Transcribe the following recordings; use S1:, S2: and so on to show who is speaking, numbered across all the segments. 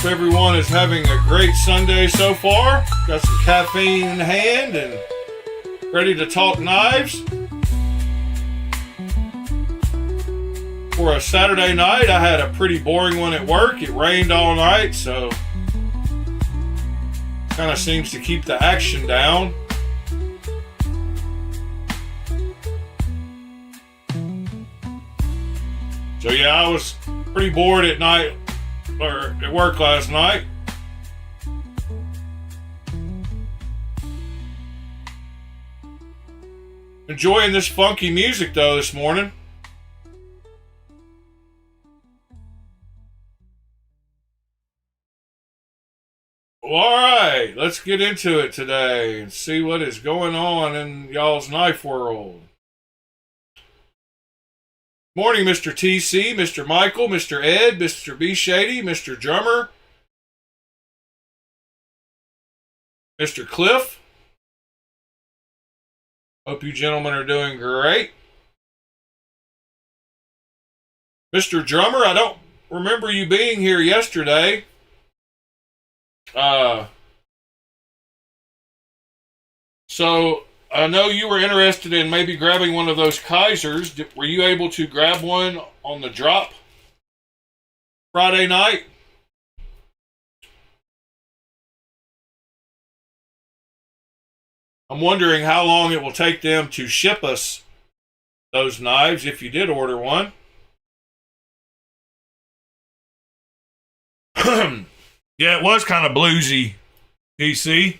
S1: Hope everyone is having a great Sunday so far. Got some caffeine in hand and ready to talk knives. For a Saturday night, I had a pretty boring one at work. It rained all night, so kind of seems to keep the action down. So yeah, I was pretty bored at night, or at work last night. Enjoying this funky music though this morning. Well, alright, let's get into it today and see what is going on in y'all's knife world. Morning, Mr. TC, Mr. Michael, Mr. Ed, Mr. B. Shady, Mr. Drummer, Mr. Cliff. Hope you gentlemen are doing great. Mr. Drummer, I don't remember you being here yesterday. So I know you were interested in maybe grabbing one of those Kaisers. Were you able to grab one on the drop Friday night? I'm wondering how long it will take them to ship us those knives if you did order one. Yeah, it was kind of bluesy, DC.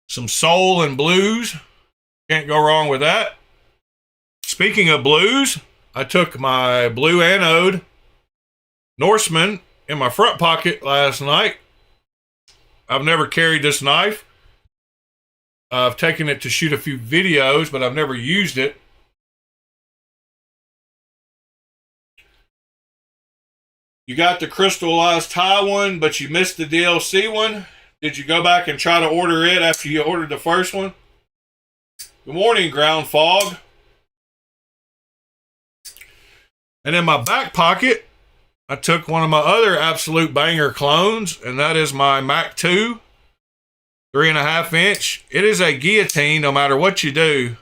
S1: Some soul and blues. Can't go wrong with that. Speaking of blues, I took my blue anode Norseman in my front pocket last night. I've never carried this knife. I've taken it to shoot a few videos, but I've never used it. You got the crystallized tie one, but you missed the DLC one. Did you go back and try to order it after you ordered the first one? Good morning, Ground Fog. And in my back pocket, I took one of my other absolute banger clones, and that is my Mac 2 3.5 inch. It is a guillotine no matter what you do.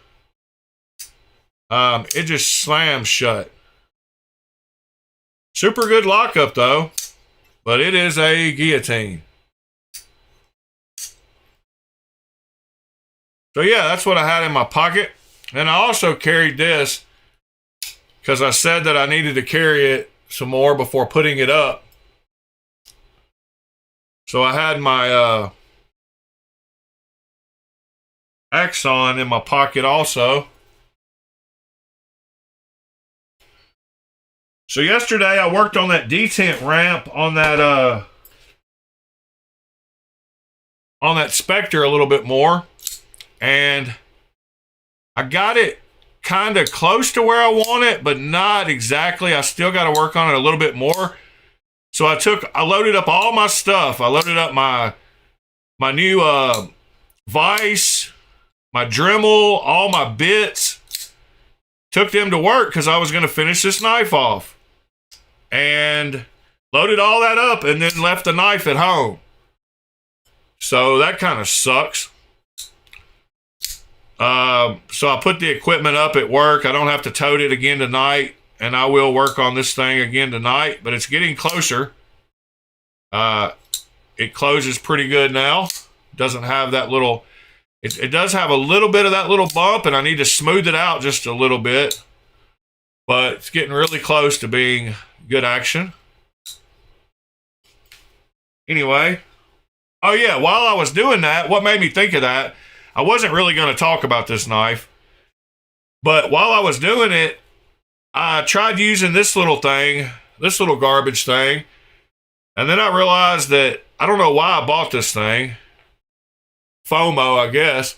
S1: It just slams shut. Super good lockup though, but it is a guillotine. So yeah, that's what I had in my pocket. And I also carried this because I said that I needed to carry it some more before putting it up. So I had my Axon in my pocket also. So yesterday I worked on that detent ramp on that Spectre a little bit more. And I got it kind of close to where I want it, but not exactly. I still got to work on it a little bit more. So I loaded up all my stuff. I loaded up my new vise, my Dremel, all my bits. Took them to work because I was going to finish this knife off. And loaded all that up and then left the knife at home. So that kind of sucks. So I put the equipment up at work. I don't have to tote it again tonight, and I will work on this thing again tonight, but it's getting closer. It closes pretty good now. Doesn't have that little, it does have a little bit of that little bump, and I need to smooth it out just a little bit, but it's getting really close to being good action. Anyway, oh yeah, while I was doing that, what made me think of that, I wasn't really going to talk about this knife, but while I was doing it, I tried using this little thing, this little garbage thing, and then I realized that I don't know why I bought this thing. FOMO, I guess.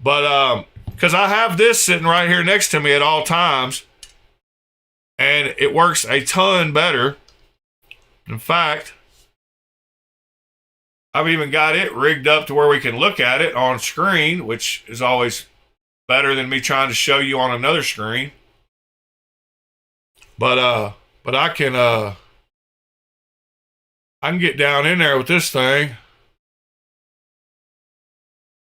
S1: But because I have this sitting right here next to me at all times, and it works a ton better. In fact, I've even got it rigged up to where we can look at it on screen, which is always better than me trying to show you on another screen. But I can I can get down in there with this thing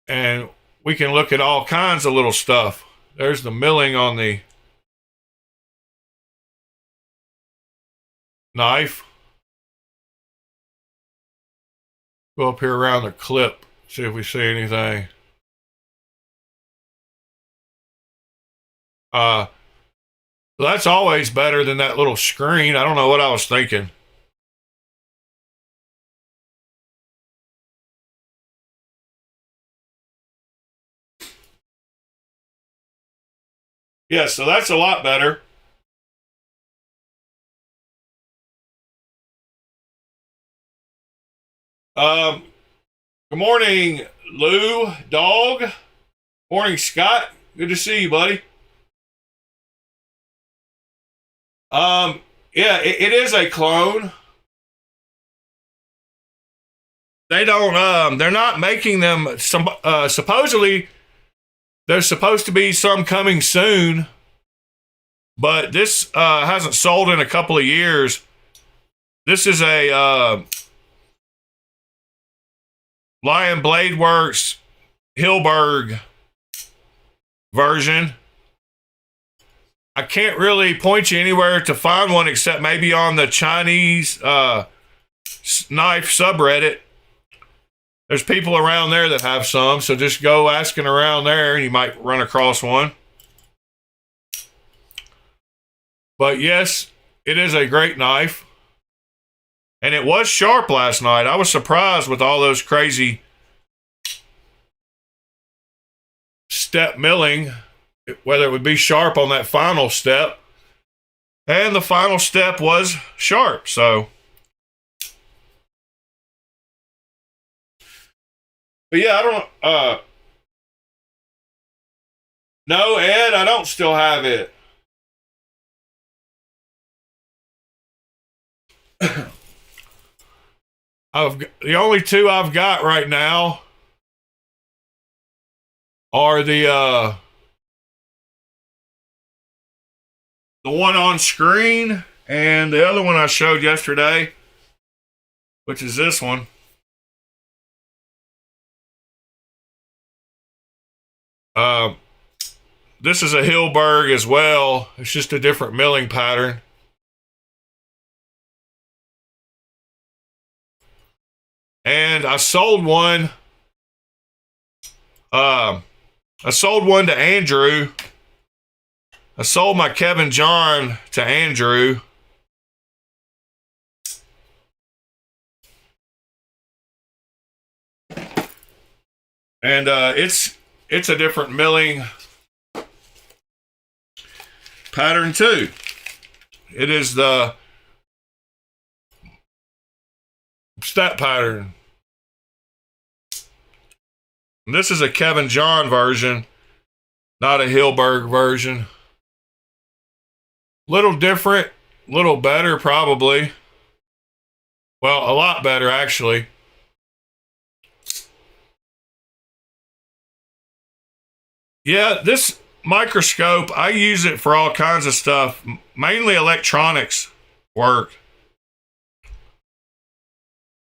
S1: and we can look at all kinds of little stuff. There's the milling on the knife. Go up here around the clip, see if we see anything. That's always better than that little screen. I don't know what I was thinking. Yeah, so that's a lot better. Good morning, Lou, Dog. Morning, Scott. Good to see you, buddy. Yeah, it is a clone. They don't, they're not making them, supposedly, there's supposed to be some coming soon, but this hasn't sold in a couple of years. This is a Lion Blade Works Hilberg version. I can't really point you anywhere to find one except maybe on the Chinese knife subreddit. There's people around there that have some, so just go asking around there and you might run across one. But yes, it is a great knife. And it was sharp last night. I was surprised with all those crazy step milling, whether it would be sharp on that final step. And the final step was sharp, so. But yeah, I don't, no, Ed, I don't still have it. The only two I've got right now are the one on screen and the other one I showed yesterday, which is this one. This is a Hilberg as well. It's just a different milling pattern. And I sold one. I sold one to Andrew. I sold my Kevin John to Andrew. And it's a different milling pattern too. It is the step pattern. And this is a Kevin John version, not a Hilberg version. Little different, little better probably. Well, a lot better actually. Yeah, this microscope, I use it for all kinds of stuff, mainly electronics work.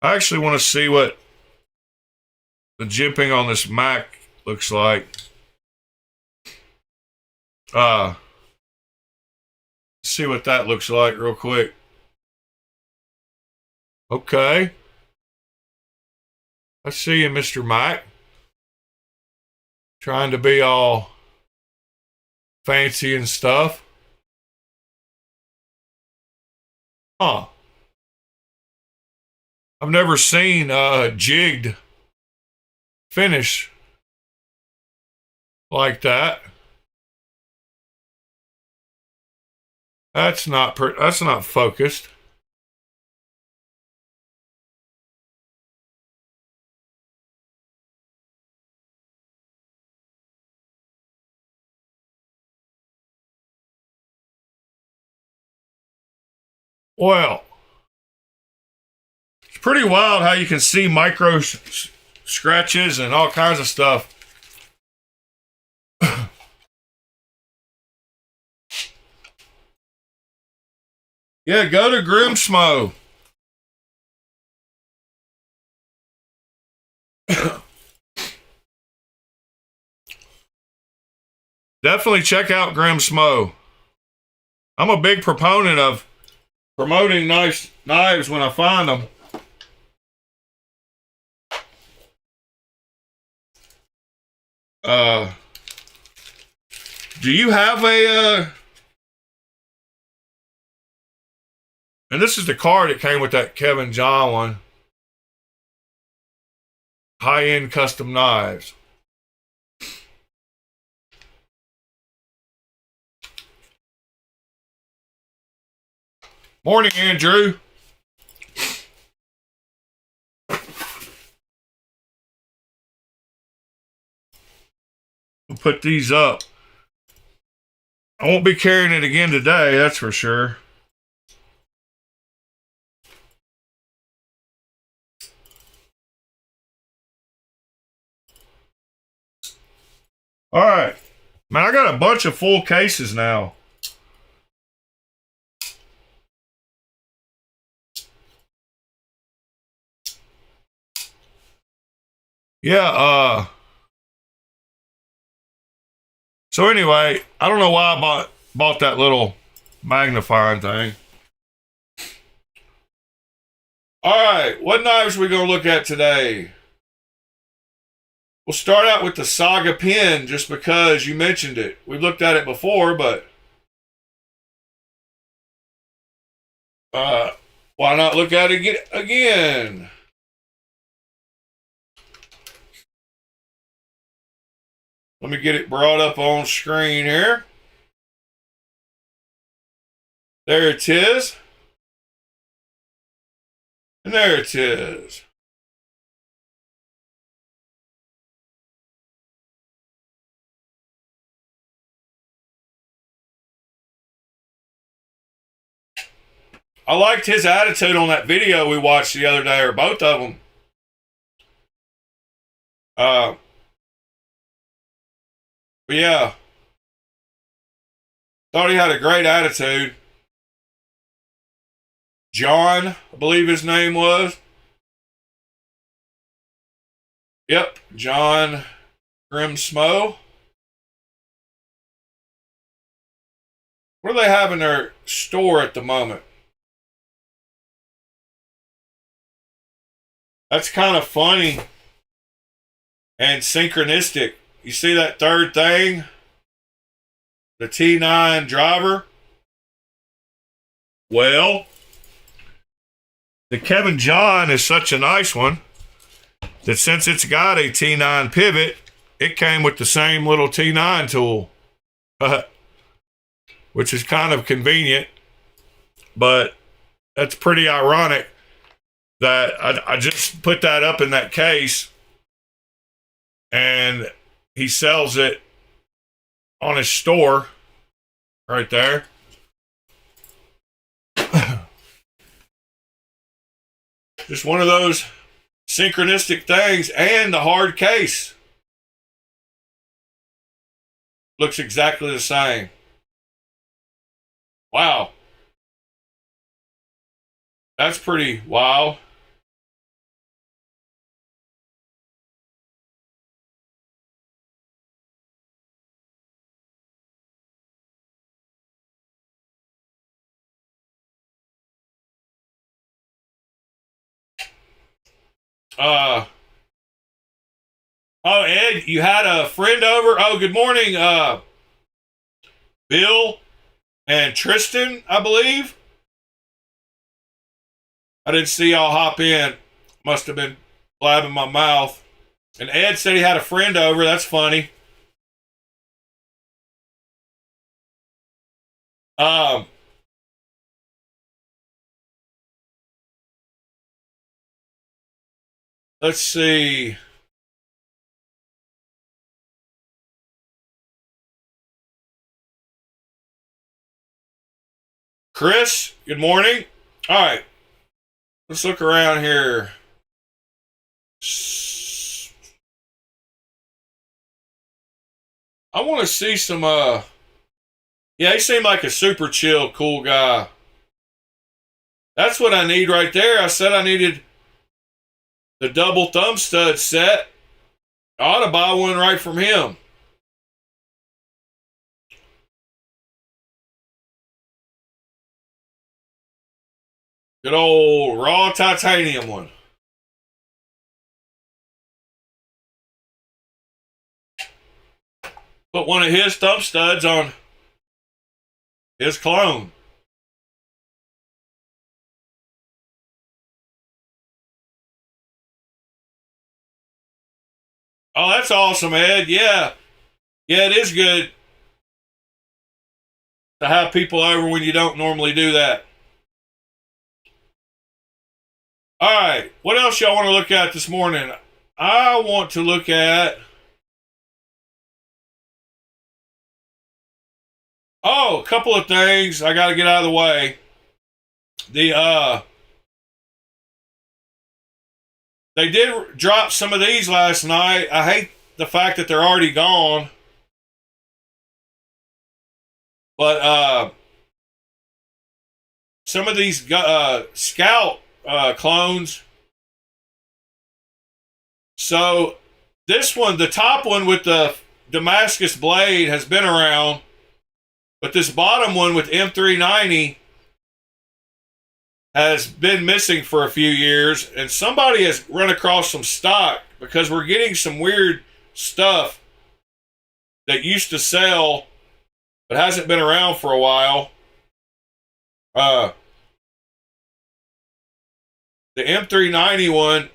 S1: I actually want to see what the jimping on this Mac looks like. See what that looks like real quick. Okay. I see you, Mr. Mac. Trying to be all fancy and stuff. Huh. I've never seen a jigged finish like that. That's not focused. Well, it's pretty wild how you can see micro scratches and all kinds of stuff. Yeah, go to Grimsmo. Definitely check out Grim Smo. I'm a big proponent of promoting nice knives when I find them. Do you have a and this is the card that came with that Kevin John one. High-end custom knives. Morning, Andrew. We'll put these up. I won't be carrying it again today, that's for sure. All right. Man, I got a bunch of full cases now. Yeah, so anyway, I don't know why I bought that little magnifying thing. All right, what knives are we going to look at today? We'll start out with the Saga pen just because you mentioned it. We've looked at it before, but why not look at it again? Let me get it brought up on screen here. There it is. And there it is. I liked his attitude on that video we watched the other day, or both of them. But yeah. Thought he had a great attitude. John, I believe his name was. Yep, John Grimsmo. What do they have in their store at the moment? That's kind of funny and synchronistic. You see that third thing? The T9 driver? Well, the Kevin John is such a nice one that since it's got a T9 pivot, it came with the same little T9 tool, which is kind of convenient, but that's pretty ironic that I just put that up in that case and he sells it on his store right there. Just one of those synchronistic things, and the hard case looks exactly the same. Wow. That's pretty wild. Oh, Ed, you had a friend over. Oh, good morning, Bill and Tristan, I believe. I didn't see y'all hop in. Must have been blabbing my mouth. And Ed said he had a friend over. That's funny. Let's see. Chris, good morning. All right. Let's look around here. I want to see some, yeah, he seemed like a super chill, cool guy. That's what I need right there. I said I needed the double thumb stud set. I ought to buy one right from him. Good old raw titanium one. Put one of his thumb studs on his clone. Oh, that's awesome, Ed. Yeah. Yeah, it is good to have people over when you don't normally do that. All right. What else y'all want to look at this morning? I want to look at... Oh, a couple of things I got to get out of the way. They did drop some of these last night. I hate the fact that they're already gone. But some of these Scout clones. So this one, the top one with the Damascus blade, has been around. But this bottom one with M390 has been missing for a few years, and somebody has run across some stock because we're getting some weird stuff that used to sell but hasn't been around for a while. The M390 one,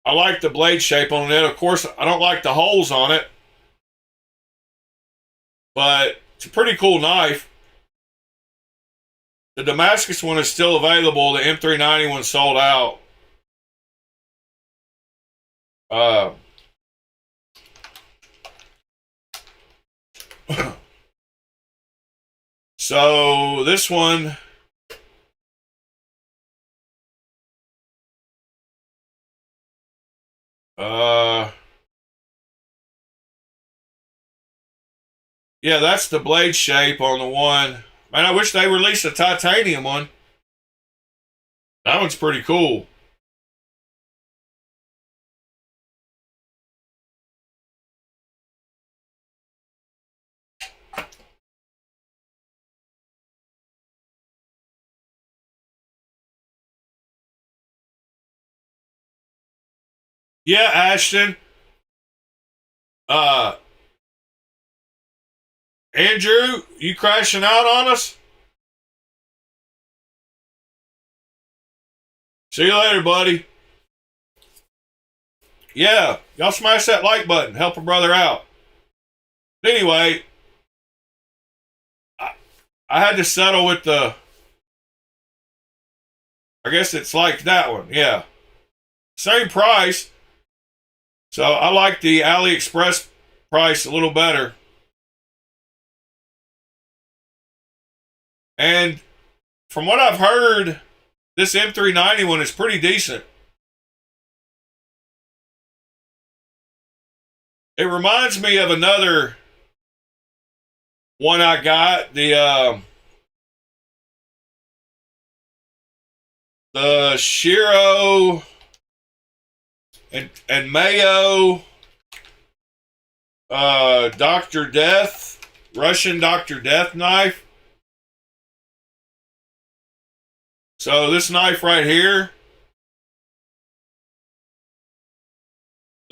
S1: I like the blade shape on it. Of course, I don't like the holes on it, but it's a pretty cool knife. The Damascus one is still available. The M390 one sold out. So this one, yeah, that's the blade shape on the one. Man, I wish they released a titanium one. That one's pretty cool. Yeah, Ashton. Andrew, you crashing out on us? See you later, buddy. Yeah, y'all smash that like button. Help a brother out. But anyway, I had to settle with the... I guess it's like that one. Yeah. Same price. So I like the AliExpress price a little better. And from what I've heard, this M390 one is pretty decent. It reminds me of another one I got, the Shiro and Mayo Dr. Death, Russian Dr. Death knife. So this knife right here,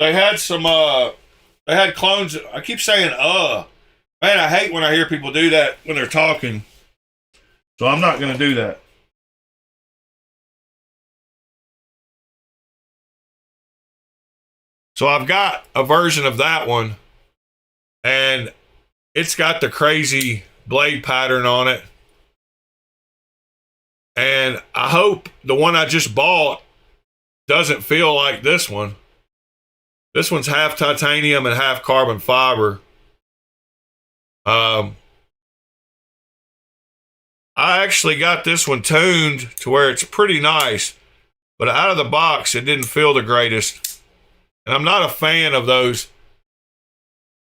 S1: they had some they had clones. I keep saying man, I hate when I hear people do that when they're talking. So I'm not going to do that. So I've got a version of that one, and it's got the crazy blade pattern on it. And I hope the one I just bought doesn't feel like this one. This one's half titanium and half carbon fiber. I actually got this one tuned to where it's pretty nice, but out of the box, it didn't feel the greatest. And I'm not a fan of those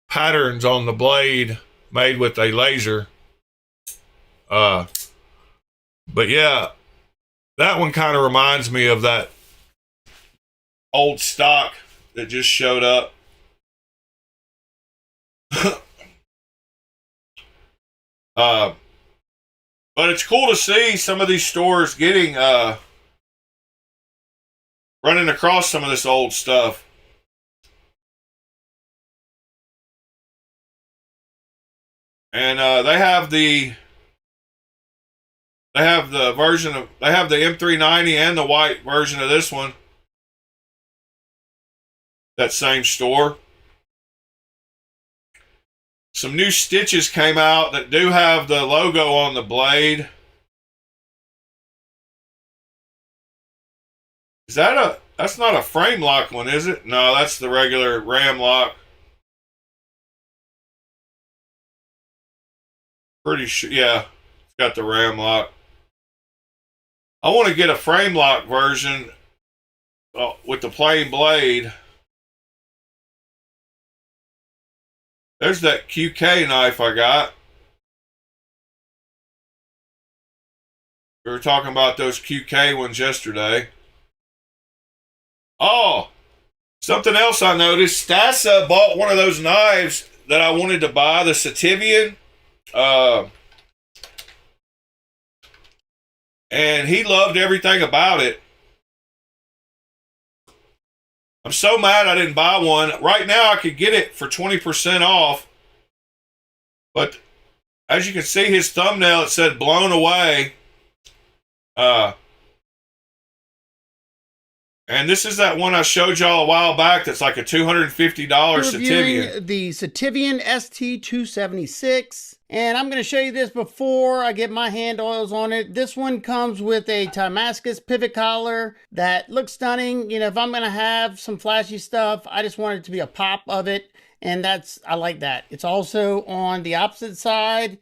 S1: patterns on the blade made with a laser. But yeah, that one kind of reminds me of that old stock that just showed up. But it's cool to see some of these stores getting running across some of this old stuff. And they have the version of, they have the M390 and the white version of this one. That same store. Some new stitches came out that do have the logo on the blade. Is that that's not a frame lock one, is it? No, that's the regular ram lock. Pretty sure, yeah, it's got the ram lock. I want to get a frame lock version with the plain blade. There's that QK knife I got. We were talking about those QK ones yesterday. Oh, something else I noticed. Stassa bought one of those knives that I wanted to buy, the Sativian. And he loved everything about it. I'm so mad I didn't buy one. Right now I could get it for 20% off. But as you can see, his thumbnail, it said blown away. And this is that one I showed y'all a while back that's like a $250 Sativian.
S2: The Sativian ST276. And I'm going to show you this before I get my hand oils on it. This one comes with a Damascus pivot collar that looks stunning. You know, if I'm going to have some flashy stuff, I just want it to be a pop of it. And I like that. It's also on the opposite side,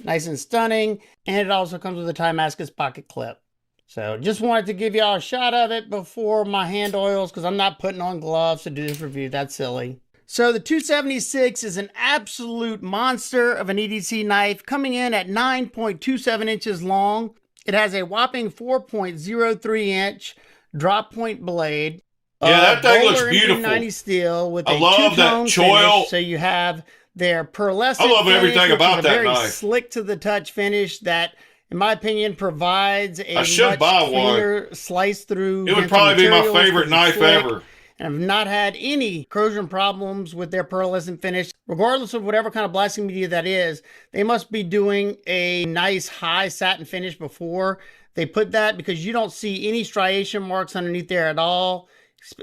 S2: nice and stunning. And it also comes with a Damascus pocket clip. So just wanted to give y'all a shot of it before my hand oils, because I'm not putting on gloves to do this review. That's silly. So the 276 is an absolute monster of an EDC knife, coming in at 9.27 inches long. It has a whopping 4.03 inch drop point blade.
S1: Yeah, that thing looks beautiful.
S2: MP90 steel with
S1: I love that choil.
S2: Finish. So you have their pearlescent.
S1: I love everything about that
S2: very
S1: knife.
S2: Slick to the touch finish that, in my opinion, provides a
S1: I should
S2: much
S1: buy
S2: cleaner
S1: one.
S2: slice through.
S1: It would probably be my favorite knife ever.
S2: And I've not had any corrosion problems with their pearlescent finish. Regardless of whatever kind of blasting media that is, they must be doing a nice high satin finish before they put that, because you don't see any striation marks underneath there at all,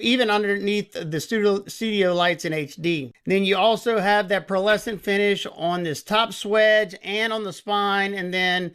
S2: even underneath the studio lights in HD. Then you also have that pearlescent finish on this top swedge and on the spine, and then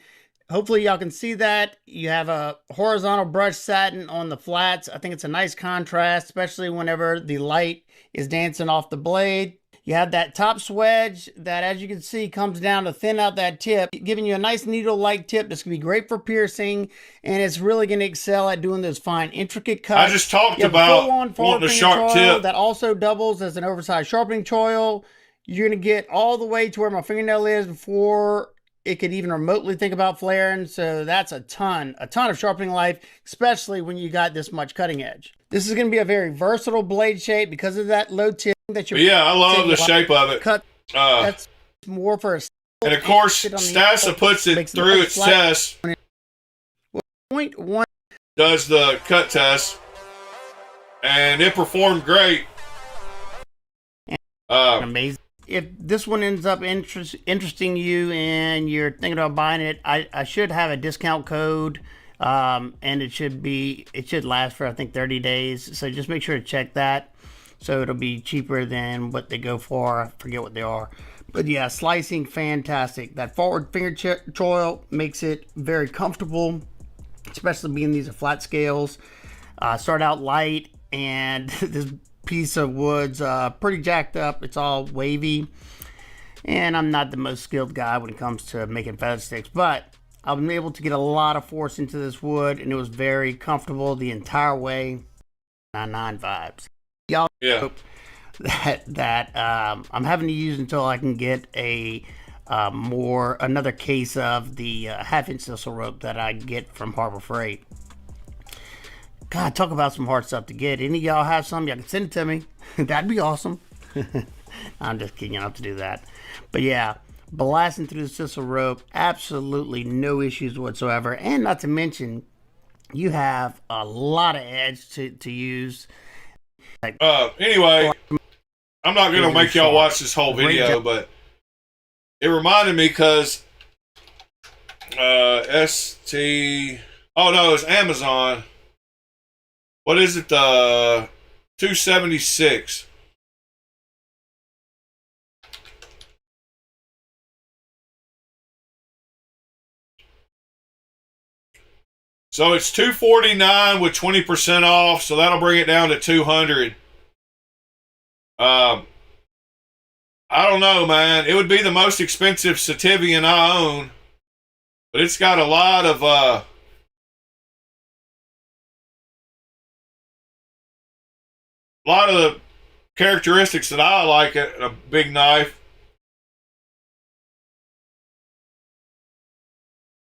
S2: hopefully y'all can see that. You have a horizontal brush satin on the flats. I think it's a nice contrast, especially whenever the light is dancing off the blade. You have that top swedge that, as you can see, comes down to thin out that tip, giving you a nice needle-like tip that's going to be great for piercing, and it's really going to excel at doing those fine, intricate cuts.
S1: I just talked about wanting a sharp tip.
S2: That also doubles as an oversized sharpening choil. You're going to get all the way to where my fingernail is before it could even remotely think about flaring. So that's a ton of sharpening life, especially when you got this much cutting edge. This is going to be a very versatile blade shape because of that low tip that you're.
S1: Yeah, I love the shape of it.
S2: Cut. That's more for a.
S1: And of course, Stassa puts it through its test.
S2: 0.1
S1: does the cut test, and it performed great.
S2: Amazing. If this one ends up interesting you and you're thinking about buying it, I should have a discount code, and it should last for, I think, 30 days. So just make sure to check that. So it'll be cheaper than what they go for. I forget what they are. But yeah, slicing, fantastic. That forward finger choil makes it very comfortable, especially being these are flat scales. Start out light, and this piece of wood's pretty jacked up. It's all wavy, and I'm not the most skilled guy when it comes to making feather sticks, but I've been able to get a lot of force into this wood, and it was very comfortable the entire way. 9 vibes. Y'all hope that I'm having to use until I can get another case of the half-inch thistle rope that I get from Harbor Freight. God, talk about some hard stuff to get. Any of y'all have some? Y'all can send it to me. That'd be awesome. I'm just kidding. You don't have to do that. But yeah, blasting through the sisal rope, absolutely no issues whatsoever. And not to mention, you have a lot of edge to use.
S1: Anyway, I'm not going to make y'all watch this whole video, but it reminded me because ST... Oh, no, it's Amazon. What is it? The 276. So it's $249 with 20% off, so that'll bring it down to $200. I don't know, man. It would be the most expensive Sativian I own, but it's got a lot of the characteristics that I like in a big knife.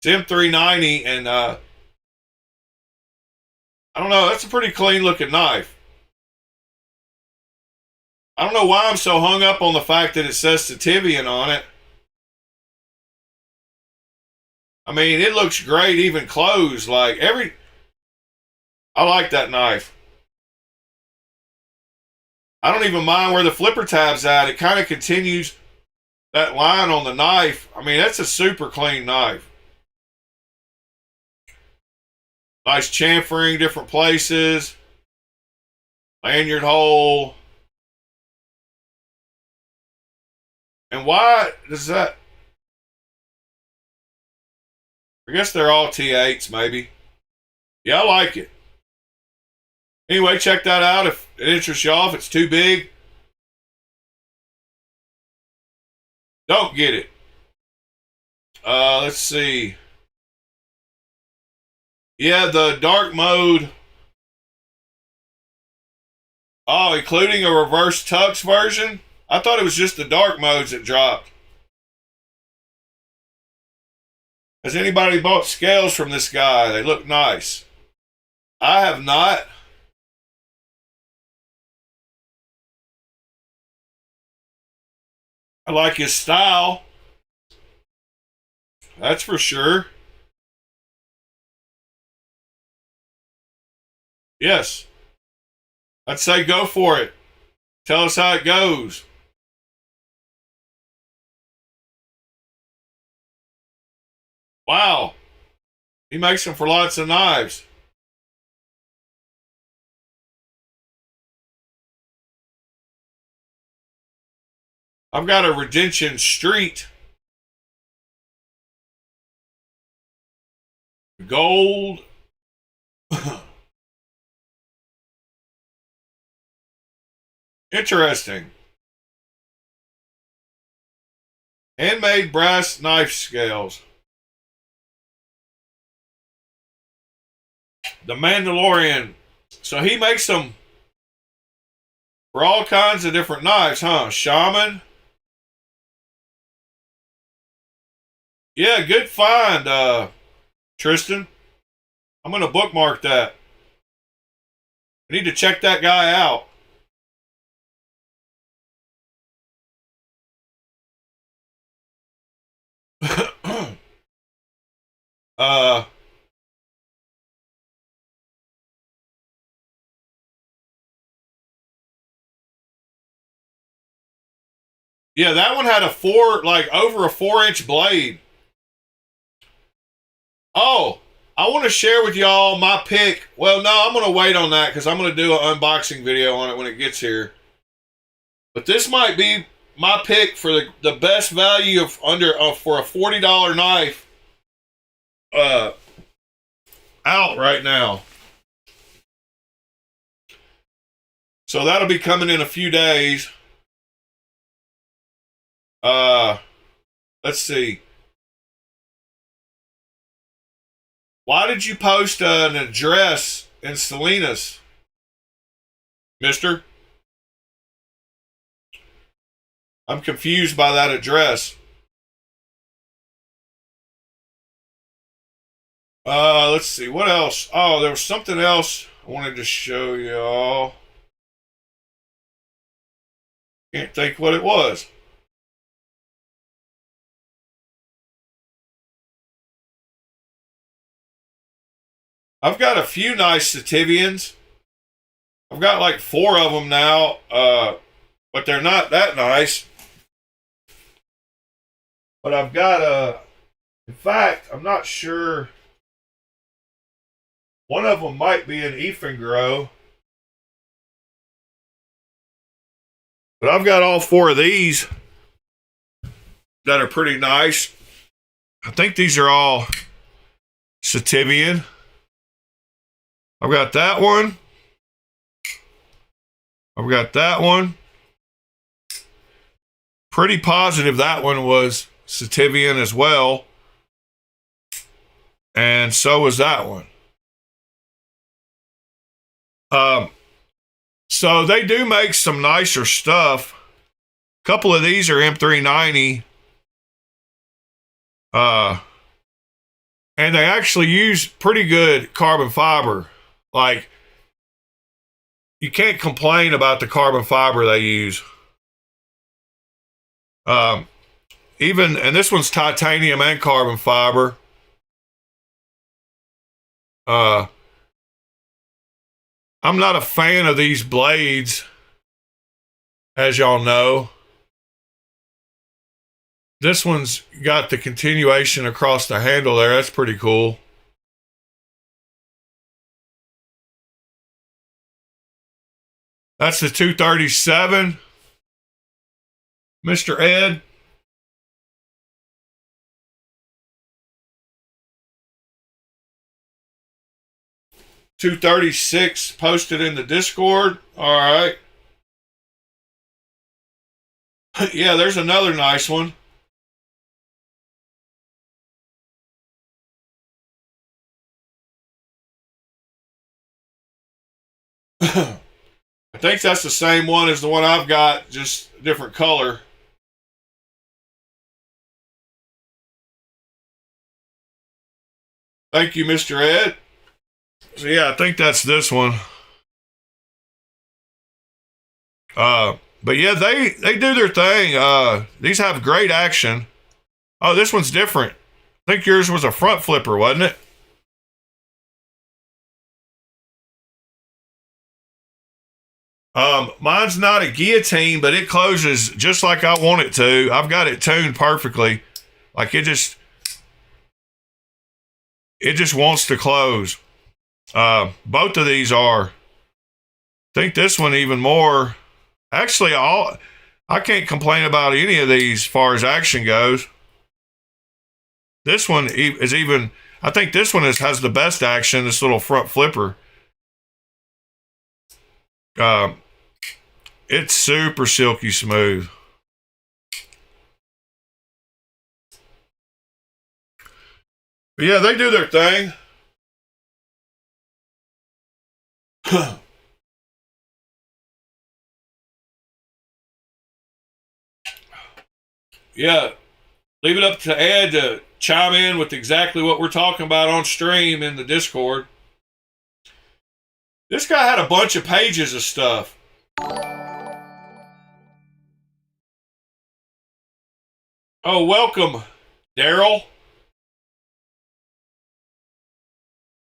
S1: It's M390, and I don't know, that's a pretty clean looking knife. I don't know why I'm so hung up on the fact that it says Sativian on it. I mean, it looks great even closed. I like that knife. I don't even mind where the flipper tab's at. It kind of continues that line on the knife. I mean, that's a super clean knife. Nice chamfering, different places. Lanyard hole. And why does that... I guess they're all T8s, maybe. Yeah, I like it. Anyway, check that out if it interests y'all. If it's too big, don't get it. Let's see. Yeah, the dark mode. Oh, including a reverse tux version? I thought it was just the dark modes that dropped. Has anybody bought scales from this guy? They look nice. I have not. I like his style. That's for sure. Yes. I'd say go for it. Tell us how it goes. Wow. He makes them for lots of knives. I've got a Redemption Street. Gold. Interesting. Handmade brass knife scales. The Mandalorian. So he makes them for all kinds of different knives, huh? Shaman. Yeah, good find, Tristan. I'm going to bookmark that. I need to check that guy out. Yeah, that one had over a 4-inch blade. Oh, I want to share with y'all my pick. Well, no, I'm going to wait on that because I'm going to do an unboxing video on it when it gets here. But this might be my pick for the best value for a $40 knife out right now. So that'll be coming in a few days. Let's see. Why did you post an address in Salinas, mister? I'm confused by that address. Let's see. What else? Oh, there was something else I wanted to show y'all. Can't think what it was. I've got a few nice Sativians. I've got like 4 of them now, but they're not that nice. But I've got in fact, I'm not sure. One of them might be an Efingro. But I've got all 4 of these that are pretty nice. I think these are all Sativian. I've got that one. I've got that one. Pretty positive that one was Sativian as well. And so was that one. So they do make some nicer stuff. A couple of these are M390. And they actually use pretty good carbon fiber. Like, you can't complain about the carbon fiber they use. And this one's titanium and carbon fiber. I'm not a fan of these blades, as y'all know. This one's got the continuation across the handle there. That's pretty cool. That's the 237. Mr. Ed. $236 posted in the Discord. All right. Yeah, there's another nice one. I think that's the same one as the one I've got, just a different color. Thank you, Mr. Ed. So yeah, I think that's this one. But yeah, they do their thing. These have great action. Oh, this one's different. I think yours was a front flipper, wasn't it? Mine's not a guillotine, but it closes just like I want it to. I've got it tuned perfectly. Like it just wants to close. Both of these are. I think this one even more. Actually, I can't complain about any of these as far as action goes. This one is even. I think this one has the best action. This little front flipper. It's super silky smooth. But yeah, they do their thing. Yeah, leave it up to Ed to chime in with exactly what we're talking about on stream in the Discord. This guy had a bunch of pages of stuff. Oh, welcome, Daryl.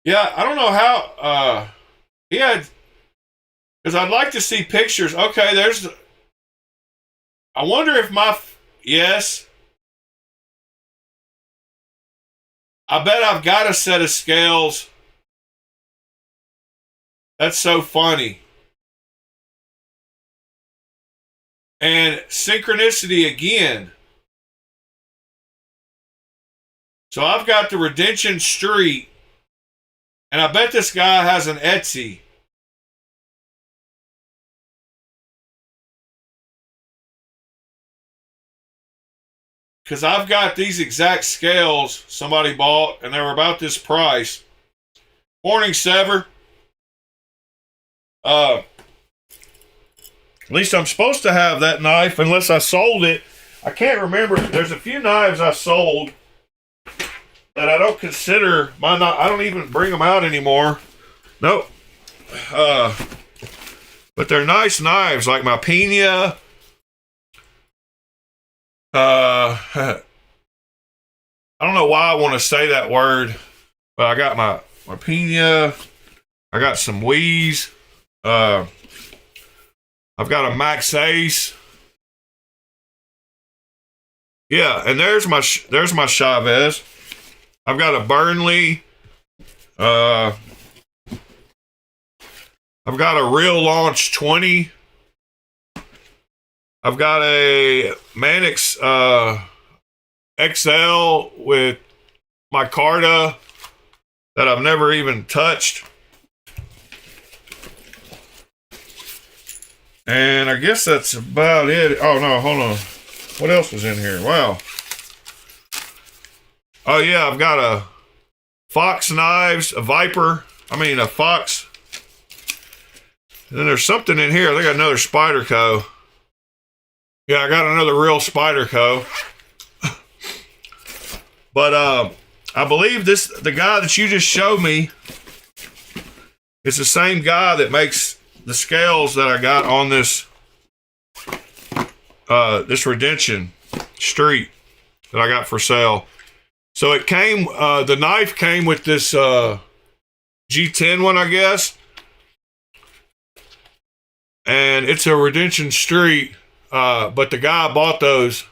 S1: Yeah, I don't know how he had, because I'd like to see pictures. Okay, I wonder if yes. I bet I've got a set of scales. That's so funny. And synchronicity again. So I've got the Redemption Street, and I bet this guy has an Etsy. Because I've got these exact scales somebody bought, and they were about this price. Morning, Sever. At least I'm supposed to have that knife unless I sold it. I can't remember. There's a few knives I sold that I don't consider my knife. I don't even bring them out anymore. Nope. But they're nice knives, like my Pina. I don't know why I want to say that word, but I got my Pina. I got some Wheeze. I've got a Max Ace. Yeah, and there's my Chavez. I've got a Burnley. I've got a Real Launch 20. I've got a Manix XL with my Carta that I've never even touched. And I guess that's about it. Oh, no, hold on. What else was in here? Wow. Oh, yeah, I've got a Fox Knives, a Fox. And then there's something in here. I think I got another Spyderco. Yeah, I got another real Spyderco. But I believe the guy that you just showed me is the same guy that makes the scales that I got on this this Redemption Street that I got for sale. So it came, the knife came with this G10 one, I guess. And it's a Redemption Street, but the guy bought those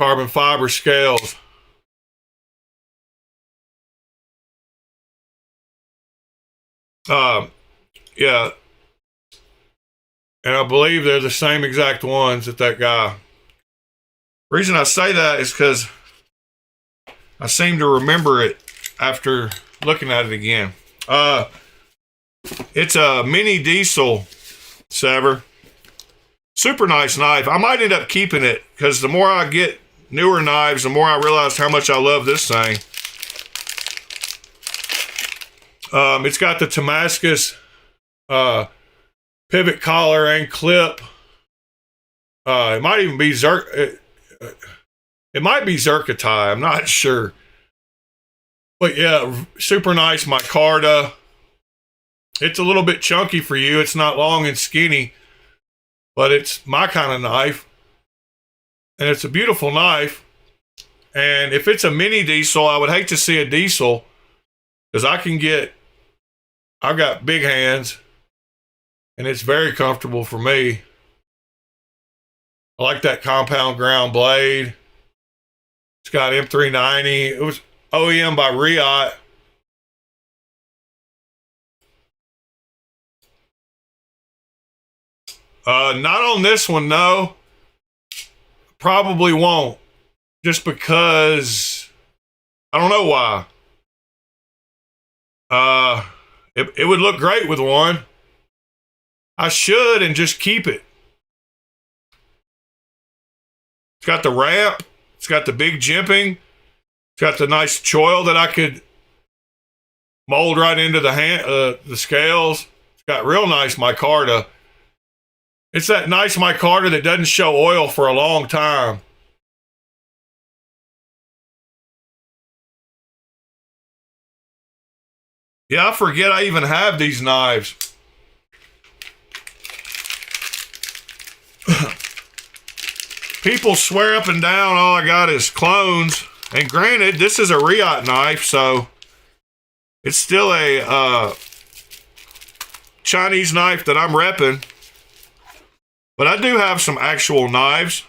S1: carbon fiber scales. Yeah. And I believe they're the same exact ones that guy. Reason I say that is because I seem to remember it after looking at it again. It's a mini diesel saver. Super nice knife. I might end up keeping it because the more I get newer knives, the more I realize how much I love this thing. It's got the Damascus pivot collar and clip. It might even be it might be Zircotay. I'm not sure. But yeah, super nice micarta. It's a little bit chunky for you. It's not long and skinny, but it's my kind of knife. And it's a beautiful knife. And if it's a mini diesel, I would hate to see a diesel because I've got big hands and it's very comfortable for me. I like that compound ground blade. It's got M390. It was OEM by Riot. Not on this one, no. Probably won't. Just because I don't know why. It would look great with one. I should and just keep it. It's got the ramp. It's got the big jimping. It's got the nice choil that I could mold right into the scales. It's got real nice micarta. It's that nice micarta that doesn't show oil for a long time. Yeah, I forget I even have these knives. People swear up and down all I got is clones. And granted, this is a Riot knife, so it's still a Chinese knife that I'm repping. But I do have some actual knives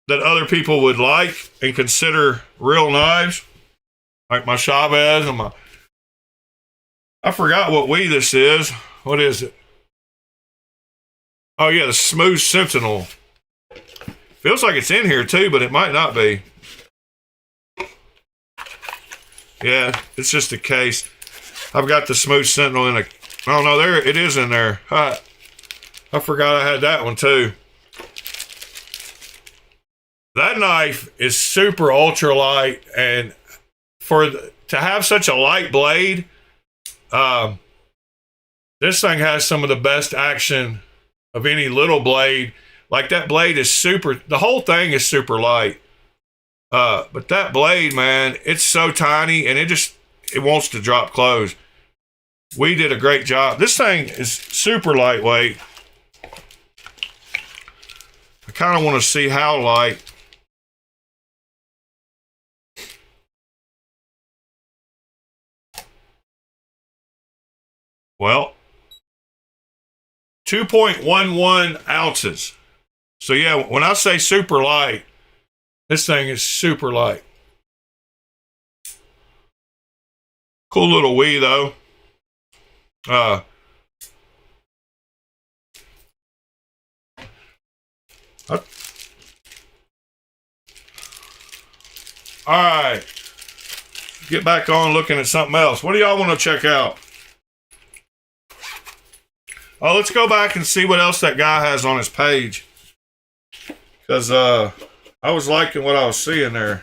S1: that other people would like and consider real knives. Like my Chavez and my... I forgot what this is. What is it? Oh yeah, the Smooth Sentinel. Feels like it's in here too, but it might not be. Yeah, it's just a case. I've got the Smooth Sentinel in a... Oh no, there it is in there. I forgot I had that one too. That knife is super ultra light, and to have such a light blade, this thing has some of the best action of any little blade. Like that blade is the whole thing is super light. But that blade, man, it's so tiny and it wants to drop close. We did a great job. This thing is super lightweight. I kind of want to see how light. Well, 2.11 ounces. So yeah, when I say super light, this thing is super light. Cool little Wii though. All right, get back on looking at something else. What do y'all want to check out? Oh, let's go back and see what else that guy has on his page. Because I was liking what I was seeing there.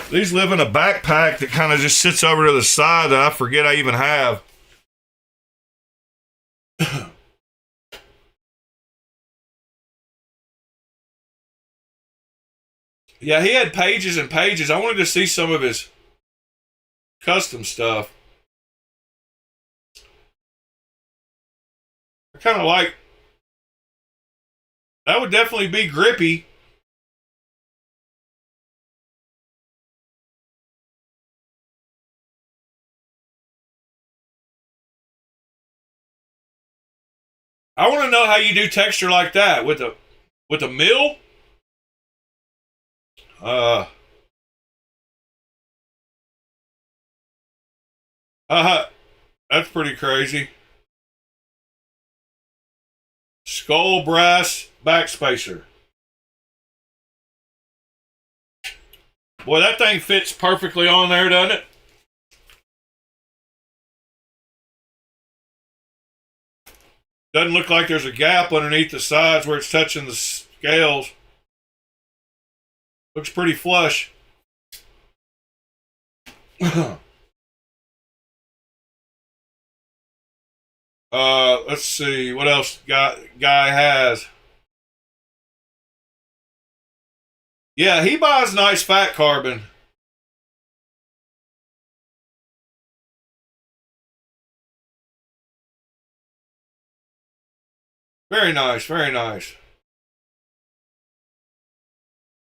S1: These live in a backpack that kind of just sits over to the side that I forget I even have. Yeah, he had pages and pages. I wanted to see some of his custom stuff. I kind of like... That would definitely be grippy. I want to know how you do texture like that with a mill. That's pretty crazy. Skull brass backspacer. Boy, that thing fits perfectly on there, doesn't it? Doesn't look like there's a gap underneath the sides where it's touching the scales. Looks pretty flush. Let's see what else guy has. Yeah, he buys nice fat carbon. Very nice, very nice.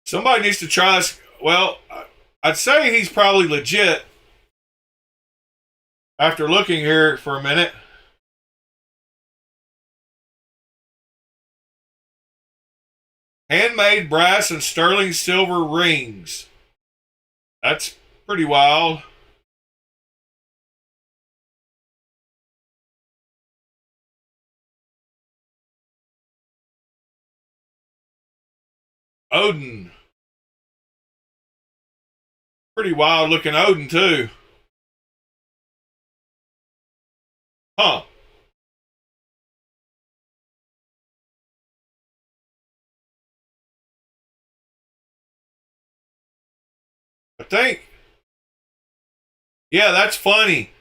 S1: Somebody needs to try this. Well, I'd say he's probably legit after looking here for a minute. Handmade brass and sterling silver rings. That's pretty wild. Odin. Pretty wild looking Odin too. Huh. I think. Yeah, that's funny.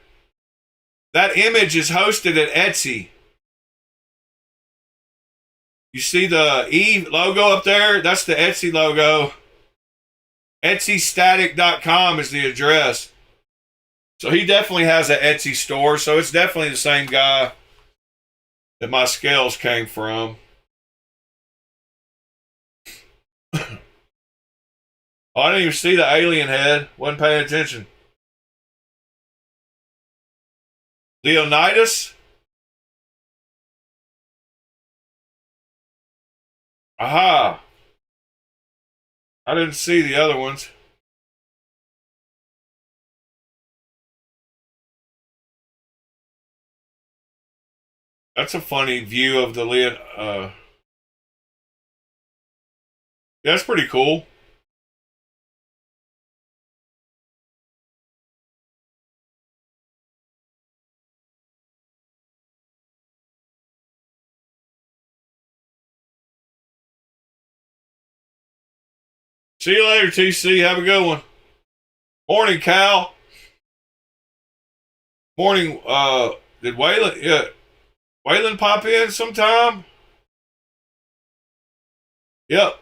S1: That image is hosted at Etsy. You see the E logo up there? That's the Etsy logo. EtsyStatic.com is the address. So he definitely has an Etsy store. So it's definitely the same guy that my scales came from. Oh, I didn't even see the alien head. Wasn't paying attention. Leonidas. Aha. I didn't see the other ones. That's a funny view of the Leon. Yeah, that's pretty cool. See you later, TC. Have a good one. Morning, Cal. Morning, did Waylon? Yeah. Waylon pop in sometime? Yep.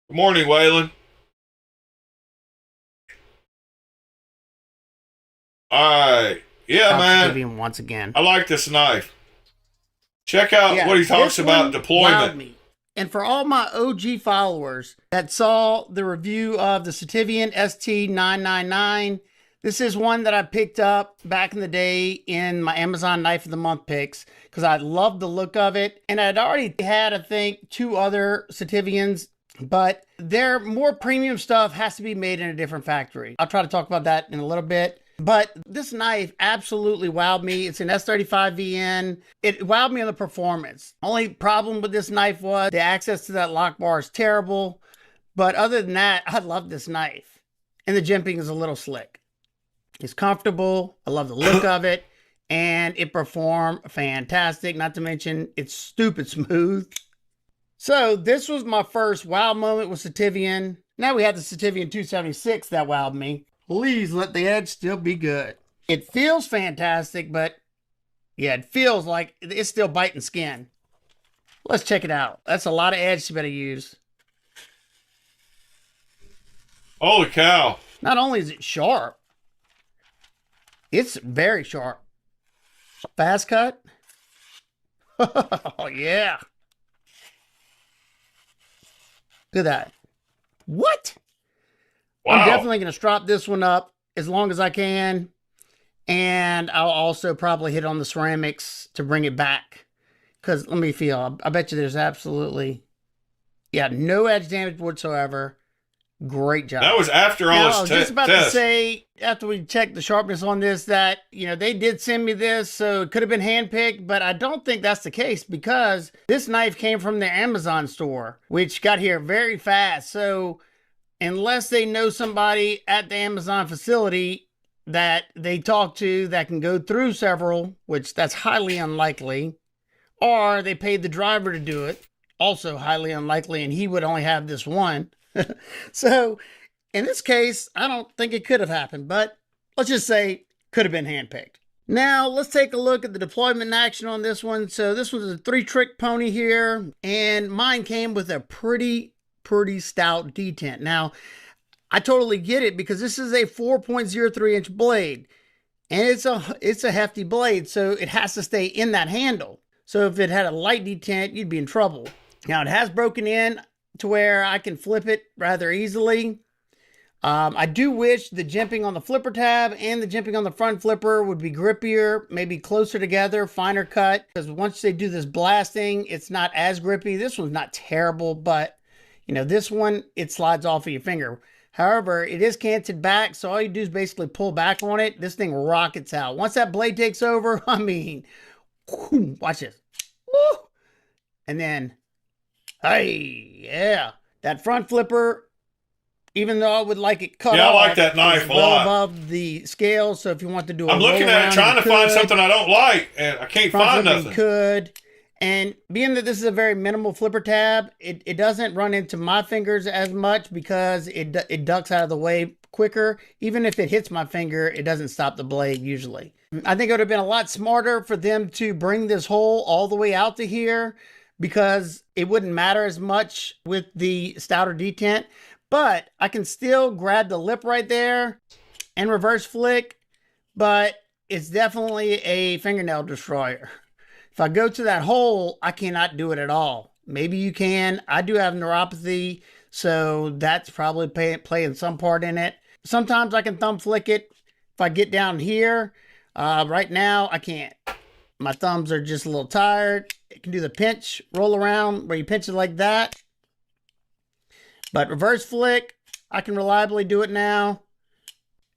S1: Good morning, Waylon. Alright. Yeah, man.
S2: Once again.
S1: I like this knife. Check out what he talks about deployment.
S2: Me. And for all my OG followers that saw the review of the Cetivian ST999, this is one that I picked up back in the day in my Amazon Knife of the Month picks because I loved the look of it. And I'd already had, I think, 2 other Cetivians, but their more premium stuff has to be made in a different factory. I'll try to talk about that in a little bit. But this knife absolutely wowed me. It's an S35VN. It wowed me on the performance. Only problem with this knife was the access to that lock bar is terrible. But other than that, I love this knife. And the jimping is a little slick. It's comfortable. I love the look of it. And it performed fantastic. Not to mention, it's stupid smooth. So this was my first wow moment with Cetivian. Now we have the Cetivian 276 that wowed me. Please let the edge still be good. It feels fantastic, but yeah, it feels like it's still biting skin. Let's check it out. That's a lot of edge you better use.
S1: Holy cow.
S2: Not only is it sharp, it's very sharp. Fast cut. Oh, yeah. Look at that. What? Wow. I'm definitely going to strop this one up as long as I can. And I'll also probably hit on the ceramics to bring it back. Because let me feel. I bet you there's absolutely, no edge damage whatsoever. Great job.
S1: That was after all
S2: I was just about to say, after we checked the sharpness on this, that, they did send me this, so it could have been handpicked, but I don't think that's the case because this knife came from the Amazon store, which got here very fast. So unless they know somebody at the Amazon facility that they talk to that can go through several, which that's highly unlikely, or they paid the driver to do it, also highly unlikely, and he would only have this one. So in this case, I don't think it could have happened, but let's just say could have been handpicked. Now let's take a look at the deployment in action on this one. So this was a 3-trick pony here, and mine came with a pretty stout detent. Now, I totally get it because this is a 4.03 inch blade, and it's a hefty blade, so it has to stay in that handle. So if it had a light detent, you'd be in trouble. Now it has broken in to where I can flip it rather easily. I do wish the jimping on the flipper tab and the jimping on the front flipper would be grippier, maybe closer together, finer cut, because once they do this blasting, it's not as grippy. This one's not terrible, but this one, it slides off of your finger. However, it is canted back, so all you do is basically pull back on it. This thing rockets out. Once that blade takes over, I mean, watch this. Woo! And then, hey, yeah, that front flipper, even though I would like it cut off.
S1: Yeah, I like that knife a lot.
S2: Above the scale, so if you want to do a
S1: I'm looking at it, trying to find something I don't like, and I can't find nothing.
S2: You could. And being that this is a very minimal flipper tab, it doesn't run into my fingers as much because it ducks out of the way quicker. Even if it hits my finger, it doesn't stop the blade usually. I think it would have been a lot smarter for them to bring this hole all the way out to here because it wouldn't matter as much with the stouter detent. But I can still grab the lip right there and reverse flick, but it's definitely a fingernail destroyer. If I go to that hole, I cannot do it at all. Maybe you can. I do have neuropathy, so that's probably playing some part in it. Sometimes I can thumb flick it. If I get down here, right now I can't. My thumbs are just a little tired. It can do the pinch, roll around where you pinch it like that. But reverse flick, I can reliably do it now.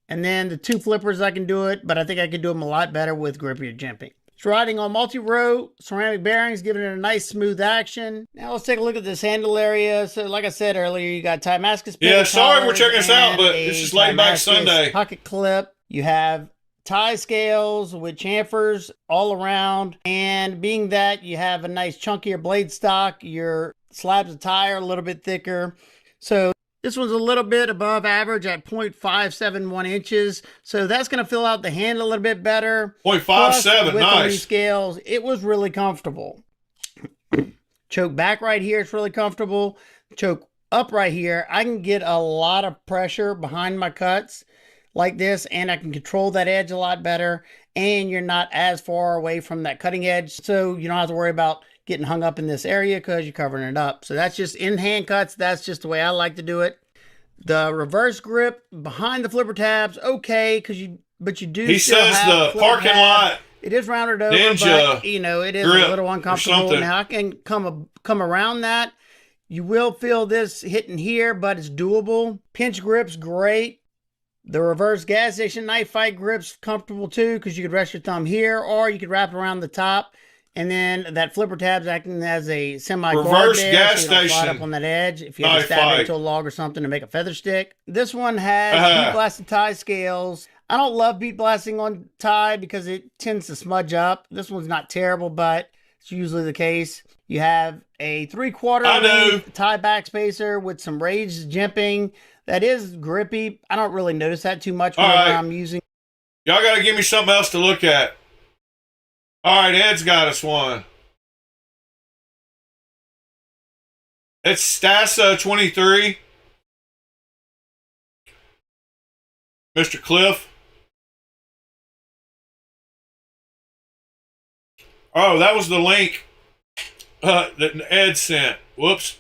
S2: And then the 2 flippers, I can do it, but I think I can do them a lot better with grippier jimping. It's riding on multi-row ceramic bearings, giving it a nice smooth action. Now let's take a look at this handle area. So like I said earlier, you got Timascus.
S1: Yeah, sorry we're checking this out, but it's just laid back Sunday.
S2: Pocket clip. You have tie scales with chamfers all around. And being that you have a nice chunkier blade stock, your slabs of tie are a little bit thicker. So This one's a little bit above average at 0.571 inches, so that's going to fill out the hand a little bit better.
S1: 0.57,
S2: nice. On these
S1: nice.
S2: scales, it was really comfortable. Choke back right here, it's really comfortable. Choke up right here, I can get a lot of pressure behind my cuts like this, and I can control that edge a lot better, and you're not as far away from that cutting edge, so you don't have to worry about getting hung up in this area because you're covering it up. So that's just in hand cuts. That's just the way I like to do it. The reverse grip behind the flipper tabs, okay, but you do.
S1: He says the parking lot.
S2: It is rounded over,
S1: Ninja,
S2: but it is a little uncomfortable. Now I can come around that. You will feel this hitting here, but it's doable. Pinch grip's great. The reverse gas station knife fight grip's comfortable too, because you could rest your thumb here, or you could wrap around the top. And then that flipper tab's acting as a semi-guard
S1: reverse
S2: there,
S1: gas
S2: so you don't
S1: station
S2: slide up on that edge if you have to stab into a log or something to make a feather stick. This one has beat blasted tie scales. I don't love beat blasting on tie because it tends to smudge up. This one's not terrible, but it's usually the case. You have a 3/4 tie backspacer with some raised jimping. That is grippy. I don't really notice that too much whenever I'm using.
S1: Y'all got to give me something else to look at. All right, Ed's got us one. It's Stassa 23. Mr. Cliff. Oh, that was the link that Ed sent. Whoops.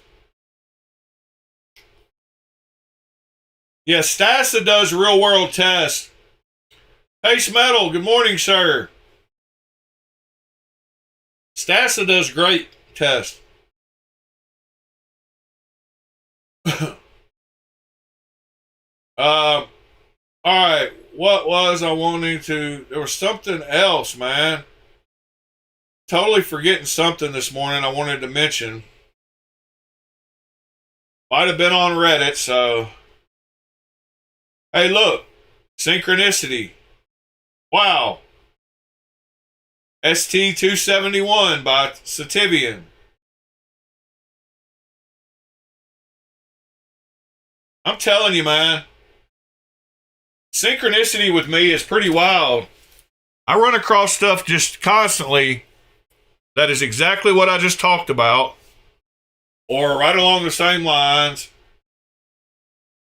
S1: Yeah, Stassa does real world tests. Pace Metal, good morning, sir. Stassa does great tests. All right, what was I wanting to? There was something else, man. Totally forgetting something this morning I wanted to mention. Might have been on Reddit, so. Hey, look. Synchronicity. Wow. ST-271 by Sativian. I'm telling you, man. Synchronicity with me is pretty wild. I run across stuff just constantly that is exactly what I just talked about, or right along the same lines.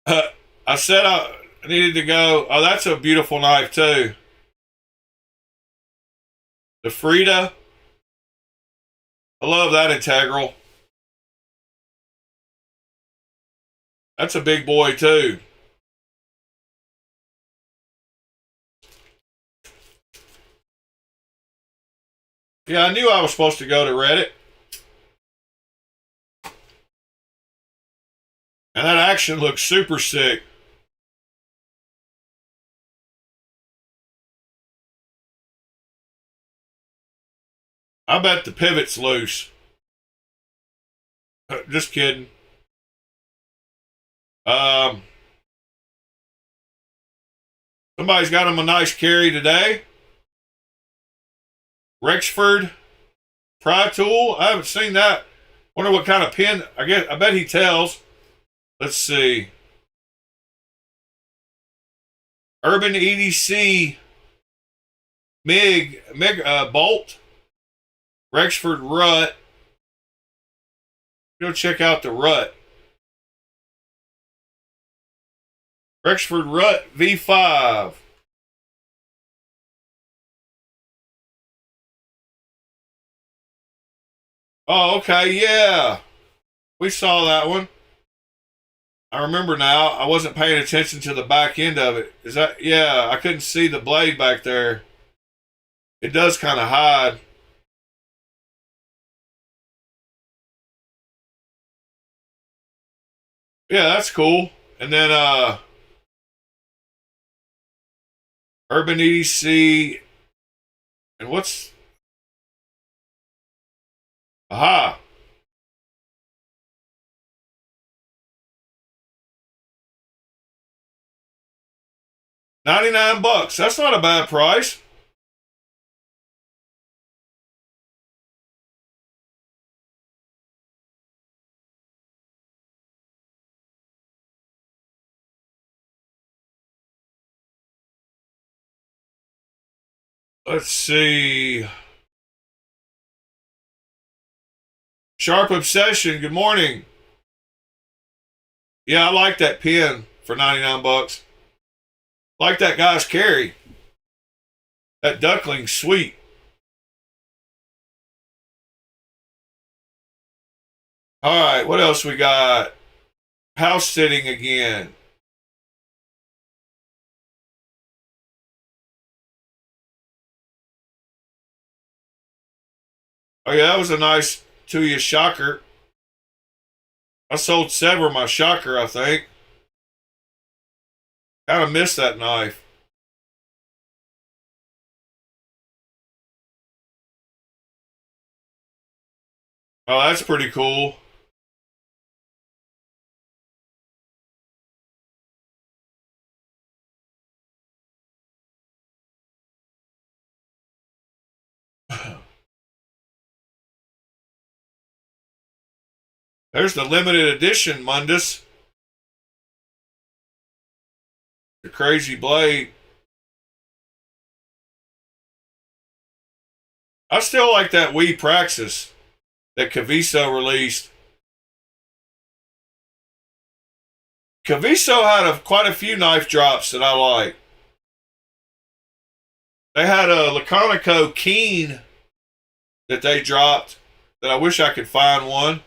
S1: I said I needed to go. Oh, that's a beautiful knife too. The Frida. I love that integral. That's a big boy too. Yeah, I knew I was supposed to go to Reddit. And that action looks super sick. I bet the pivot's loose. Just kidding. Somebody's got him a nice carry today. Rexford pry tool. I haven't seen that. Wonder what kind of pin. I bet he tells. Let's see. Urban EDC MIG bolt. Rexford rut. Go check out the rut. Rexford rut V5. Oh, okay, yeah. We saw that one. I remember now. I wasn't paying attention to the back end of it. Is that, yeah, I couldn't see the blade back there. It does kind of hide. Yeah, that's cool. And then Urban EDC. And what's, aha. $99. That's not a bad price. Let's see. Sharp Obsession, good morning. Yeah, I like that pen for 99 bucks. Like that guy's carry. That duckling's sweet. All right, what else we got? House sitting again. Oh yeah, that was a nice Tuya shocker. I sold several of my shocker, I think. Kind of missed that knife. Oh, that's pretty cool. There's the limited edition Mundus. The crazy blade. I still like that Wii Praxis that Caviso released. Caviso had quite a few knife drops that I like. They had a Laconico Keen that they dropped that I wish I could find one.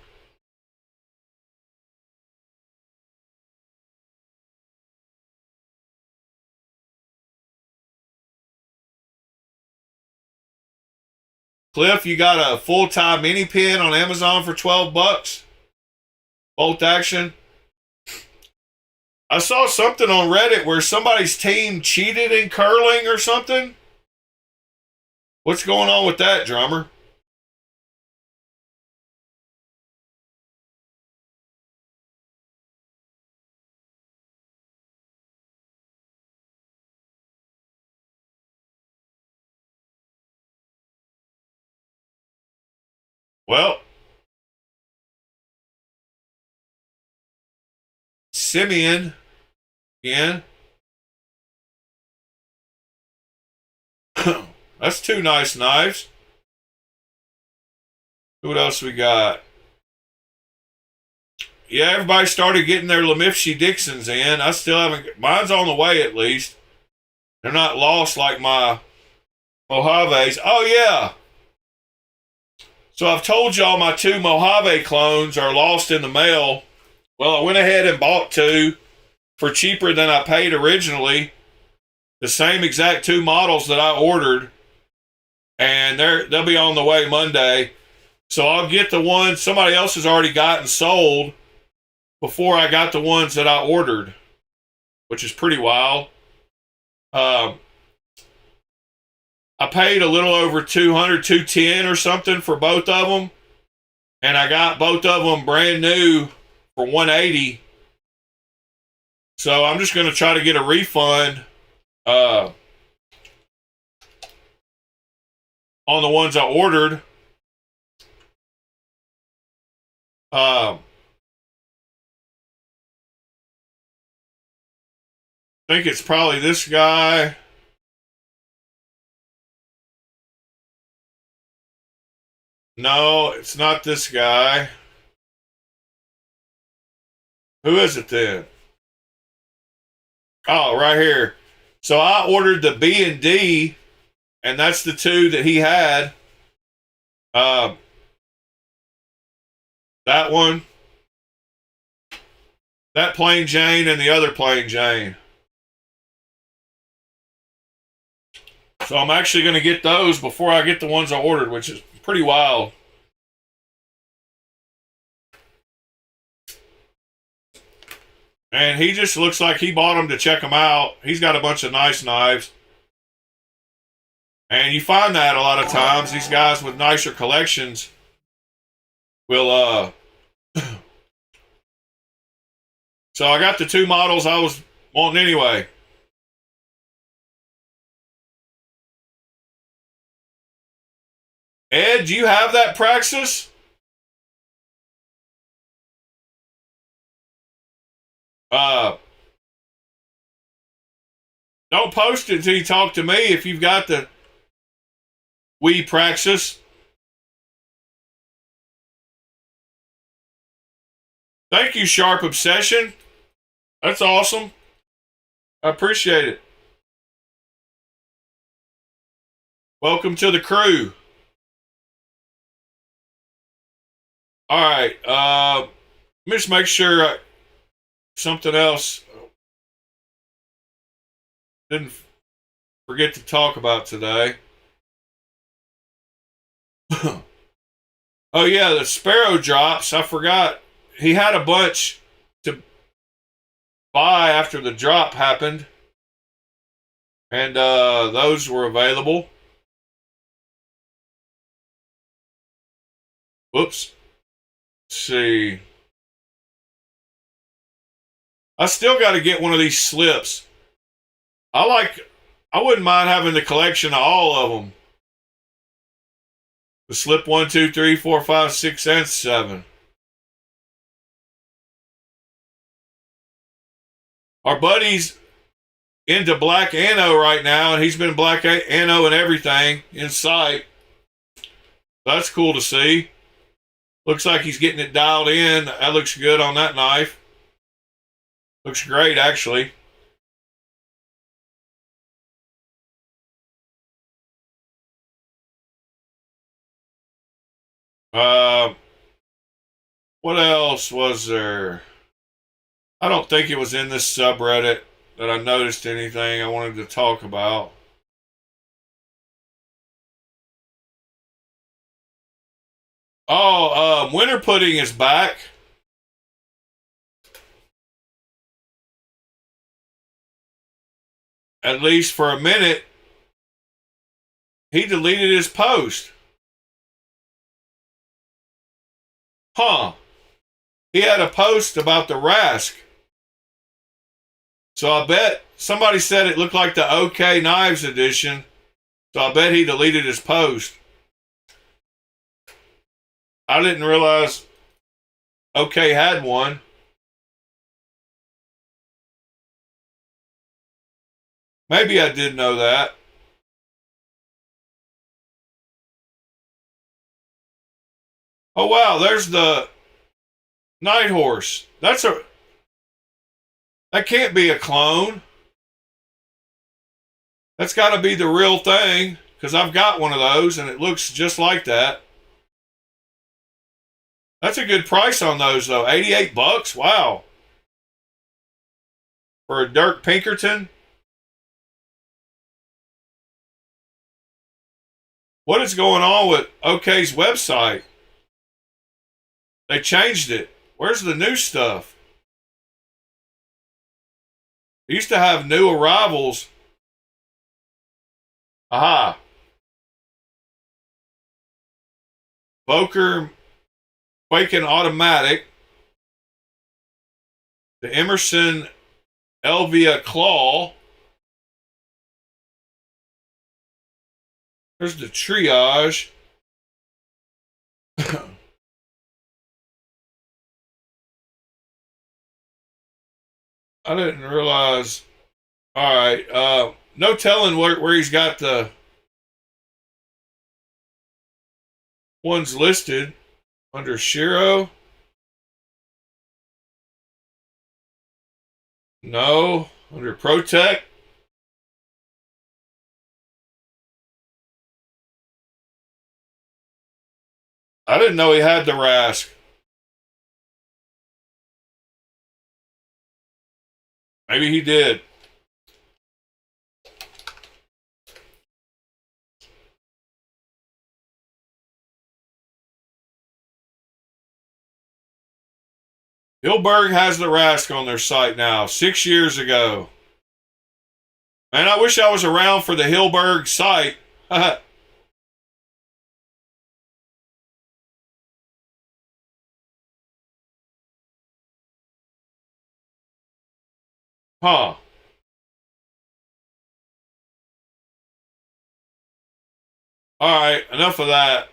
S1: Cliff, you got a full-time mini pin on Amazon for 12 bucks. Bolt action. I saw something on Reddit where somebody's team cheated in curling or something. What's going on with that, drummer? Well, Simeon again. That's two nice knives. What else we got? Yeah, everybody started getting their Lemifshi Dixons in. I still haven't. Mine's on the way at least. They're not lost like my Mojaves. Oh, yeah. So I've told y'all my two Mojave clones are lost in the mail. Well, I went ahead and bought two for cheaper than I paid originally. The same exact two models that I ordered. And they'll be on the way Monday. So I'll get the ones somebody else has already gotten sold before I got the ones that I ordered, which is pretty wild. I paid a little over 200, 210 or something for both of them. And I got both of them brand new for 180. So I'm just going to try to get a refund on the ones I ordered. I think it's probably this guy. No, it's not this guy. Who is it then? Oh, right here. So I ordered the B and D, and that's the two that he had. That one, that plain Jane, and the other plain Jane. So I'm actually going to get those before I get the ones I ordered, which is pretty wild. And he just looks like he bought them to check them out. He's got a bunch of nice knives. And you find that a lot of times. These guys with nicer collections will, So I got the two models I was wanting anyway. Ed, do you have that Praxis? Don't post it until you talk to me if you've got the We Praxis. Thank you, Sharp Obsession. That's awesome. I appreciate it. Welcome to the crew. All right. Let me just make sure something else didn't forget to talk about today. Oh, yeah, the Sparrow drops. I forgot. He had a bunch to buy after the drop happened. And those were available. Whoops. Let's see. I still got to get one of these slips. I wouldn't mind having the collection of all of them. The slip 1, 2, 3, 4, 5, 6, and 7. Our buddy's into Black Anno right now, and he's been Black Anno and everything in sight. That's cool to see. Looks like he's getting it dialed in. That looks good on that knife. Looks great, actually. What else was there? I don't think it was in this subreddit that I noticed anything I wanted to talk about. Oh, winter pudding is back. At least for a minute. He deleted his post. Huh. He had a post about the Rask. So I bet somebody said it looked like the OK Knives edition. So I bet he deleted his post. I didn't realize OK had one. Maybe I did know that. Oh wow, there's the Night Horse. That can't be a clone. That's got to be the real thing, because I've got one of those and it looks just like that. That's a good price on those though. $88. Wow. For a Dirk Pinkerton. What is going on with OK's website? They changed it. Where's the new stuff? They used to have new arrivals. Aha. Boker Quaken Automatic. The Emerson Elvia Claw. There's the Triage. I didn't realize. All right. No telling where he's got the ones listed under Shiro. No. Under Protect. I didn't know he had the Rask. Maybe he did. Hilberg has the Rask on their site now. 6 years ago. Man, I wish I was around for the Hilberg site. Huh. All right, enough of that.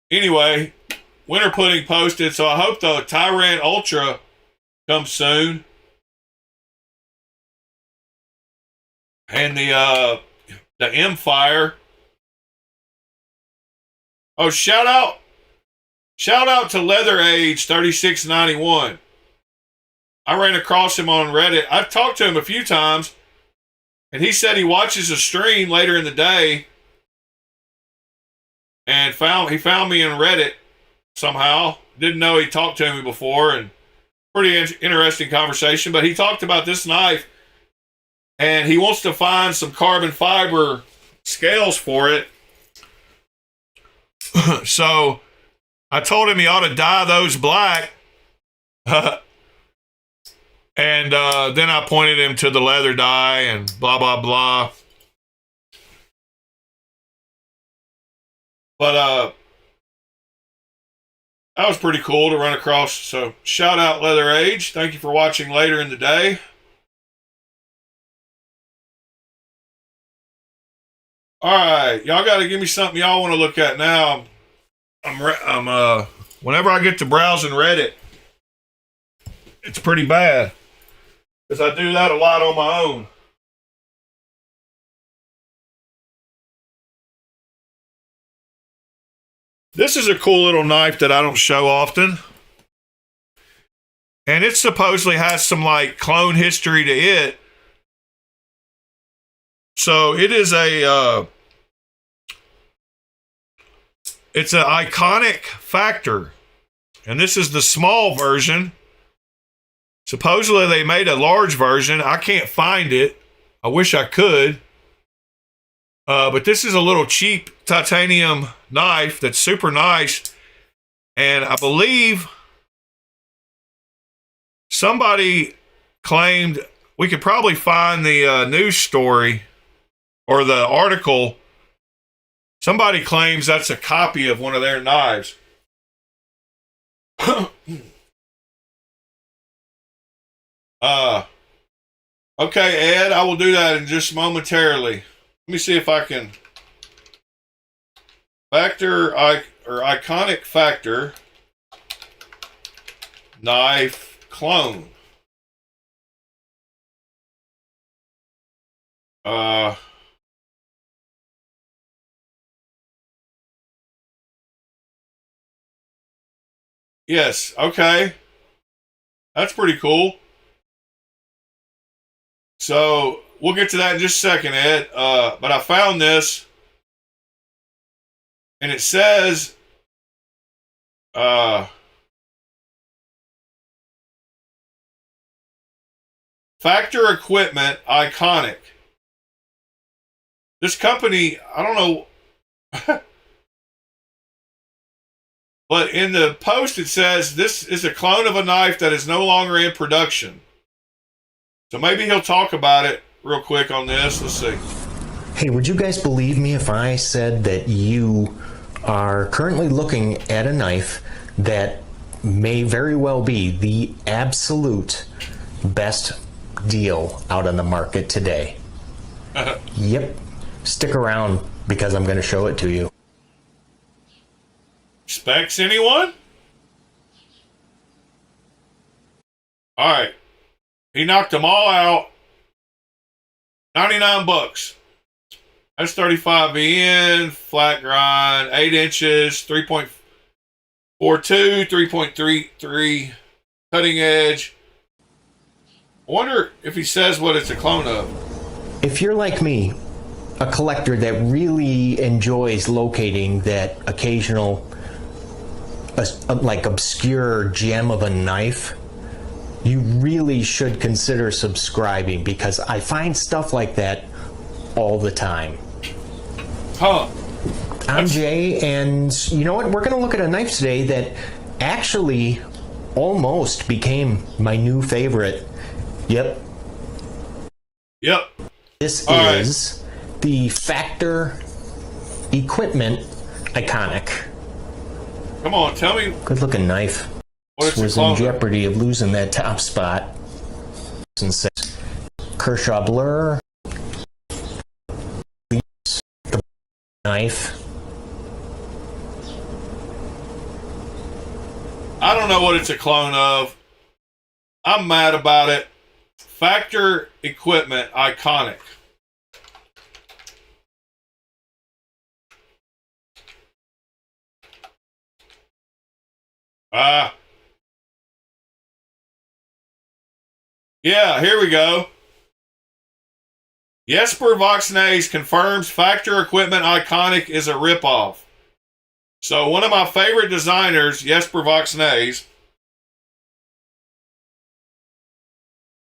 S1: Anyway, Winter Pudding posted, so I hope the Tyrant Ultra comes soon. And the M Fire. Oh, shout out to Leather Age 3691. I ran across him on Reddit. I've talked to him a few times, and he said he watches a stream later in the day, and he found me in Reddit somehow. Didn't know he talked to me before, and pretty interesting conversation. But he talked about this knife, and he wants to find some carbon fiber scales for it. So I told him he ought to dye those black. And then I pointed him to the leather dye and blah, blah, blah. But that was pretty cool to run across. So shout out Leather Age. Thank you for watching later in the day. All right, y'all got to give me something y'all want to look at now. I'm whenever I get to browsing Reddit, it's pretty bad. Because I do that a lot on my own. This is a cool little knife that I don't show often. And it supposedly has some like clone history to it. So it is it's an iconic factor. And this is the small version. Supposedly they made a large version. I can't find it. I wish I could. But this is a little cheap titanium knife that's super nice. And I believe somebody claimed, we could probably find the news story or the article. Somebody claims that's a copy of one of their knives. Okay, Ed, I will do that in just momentarily. Let me see if I can. Iconic factor knife clone. Yes, okay. That's pretty cool. So we'll get to that in just a second, Ed. But I found this, and it says Factor Equipment Iconic. This company, I don't know, but in the post it says this is a clone of a knife that is no longer in production. So maybe he'll talk about it real quick on this. Let's see.
S3: Hey, would you guys believe me if I said that you are currently looking at a knife that may very well be the absolute best deal out on the market today? Yep. Stick around because I'm going to show it to you.
S1: Specs, anyone? All right. He knocked them all out. 99 bucks. That's 35 VN, flat grind, 8 inches, 3.42, 3.33 cutting edge. I wonder if he says what it's a clone of.
S3: If you're like me, a collector that really enjoys locating that occasional, like obscure gem of a knife, you really should consider subscribing because I find stuff like that all the time.
S1: Huh.
S3: I'm Jay, and you know what? We're going to look at a knife today that actually almost became my new favorite. Yep. This
S1: all
S3: is the Factor Equipment Iconic.
S1: Come on, tell me.
S3: Good looking knife.
S1: What
S3: was in jeopardy of losing that top spot. Kershaw Blur. The knife.
S1: I don't know what it's a clone of. I'm mad about it. Factor Equipment Iconic. Yeah, here we go. Jesper Voxnays confirms Factor Equipment Iconic is a ripoff. So one of my favorite designers, Jesper Voxnays.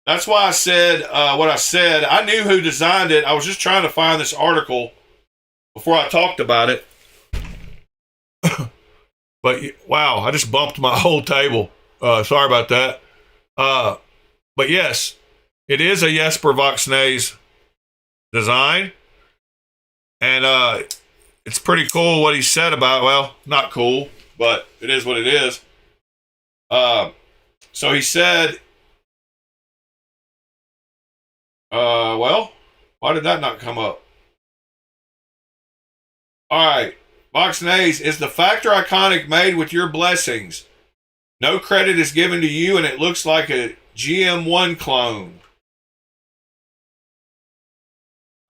S1: That's why I said what I said. I knew who designed it. I was just trying to find this article before I talked about it. But wow, I just bumped my whole table. Sorry about that. But yes, it is a Jesper Voxnays design. And it's pretty cool what he said about it. Well, not cool, but it is what it is. So he said, well, why did that not come up? All right. Voxnays is the Factor Iconic made with your blessings. No credit is given to you, and it looks like a GM1 clone.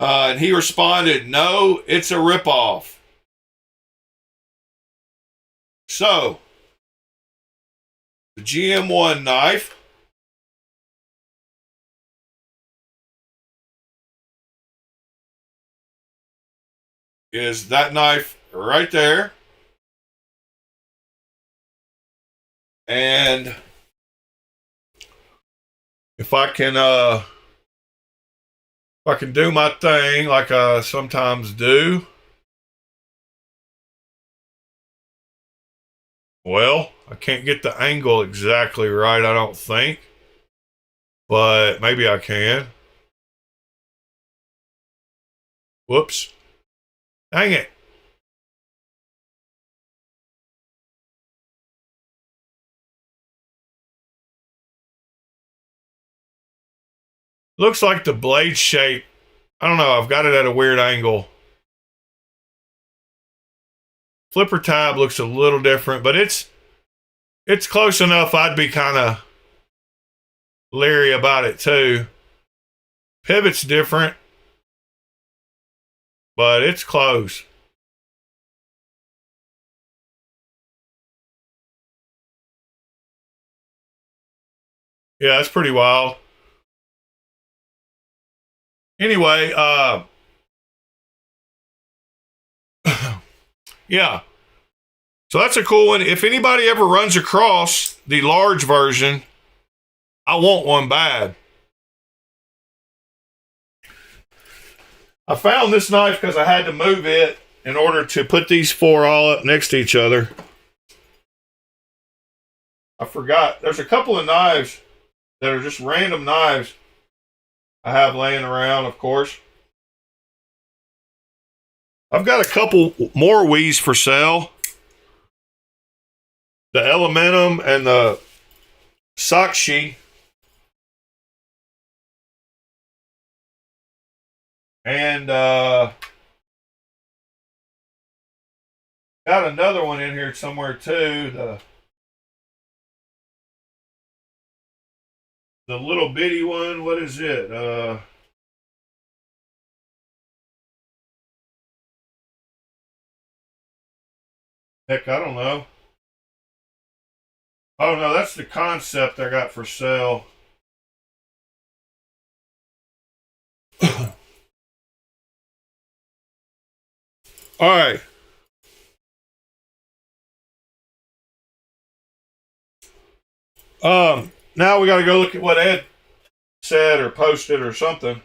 S1: And he responded, no, it's a ripoff. So, the GM1 knife is that knife right there. And if I can do my thing like I sometimes do. Well, I can't get the angle exactly right, I don't think. But maybe I can. Whoops. Dang it. Looks like the blade shape. I don't know. I've got it at a weird angle. Flipper tab looks a little different, but it's close enough. I'd be kind of leery about it too. Pivot's different, but it's close. Yeah, that's pretty wild. Anyway, yeah. So that's a cool one. If anybody ever runs across the large version, I want one bad. I found this knife because I had to move it in order to put these four all up next to each other. I forgot. There's a couple of knives that are just random knives I have laying around, of course. I've got a couple more Wiis for sale. The Elementum and the Sakshi. And got another one in here somewhere too. The little bitty one. What is it? Heck, I don't know. Oh no, that's the concept I got for sale. All right. Now we got to go look at what Ed said or posted or something.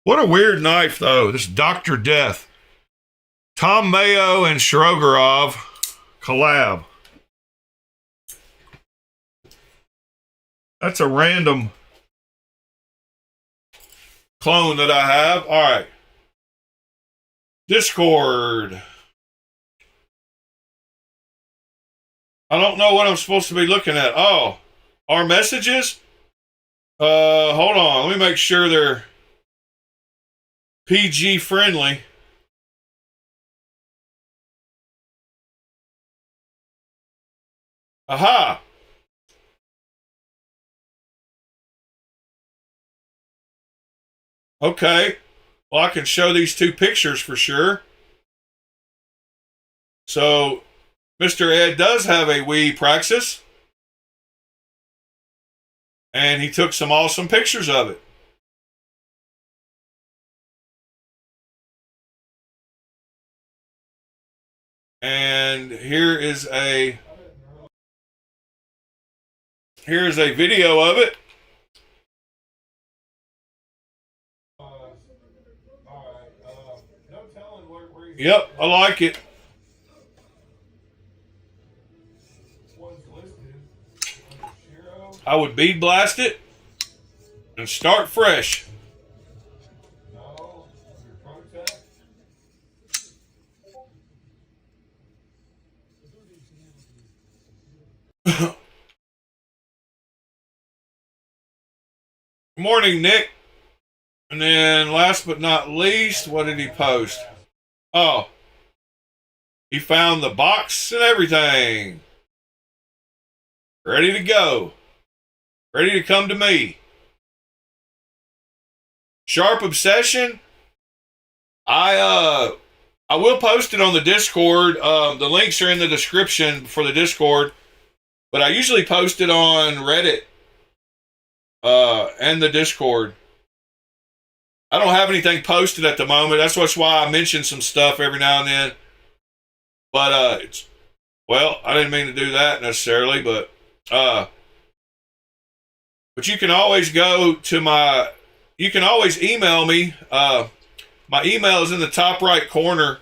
S1: What a weird knife, though. This Dr. Death. Tom Mayo and Shirogorov collab. That's a random clone that I have. All right. Discord. I don't know what I'm supposed to be looking at. Oh, our messages? Hold on. Let me make sure they're PG friendly. Aha. Okay. Well, I can show these two pictures for sure. So Mr. Ed does have a Wii Praxis, and he took some awesome pictures of it. And here's a video of it. Yep, I like it. I would bead blast it and start fresh. Good morning, Nick. And then last but not least, what did he post? Oh, he found the box and everything. Ready to go. Ready to come to me. Sharp Obsession. I will post it on the Discord. The links are in the description for the Discord. But I usually post it on Reddit and the Discord. I don't have anything posted at the moment. That's why I mention some stuff every now and then. But I didn't mean to do that necessarily, but you can always you can always email me. My email is in the top right corner.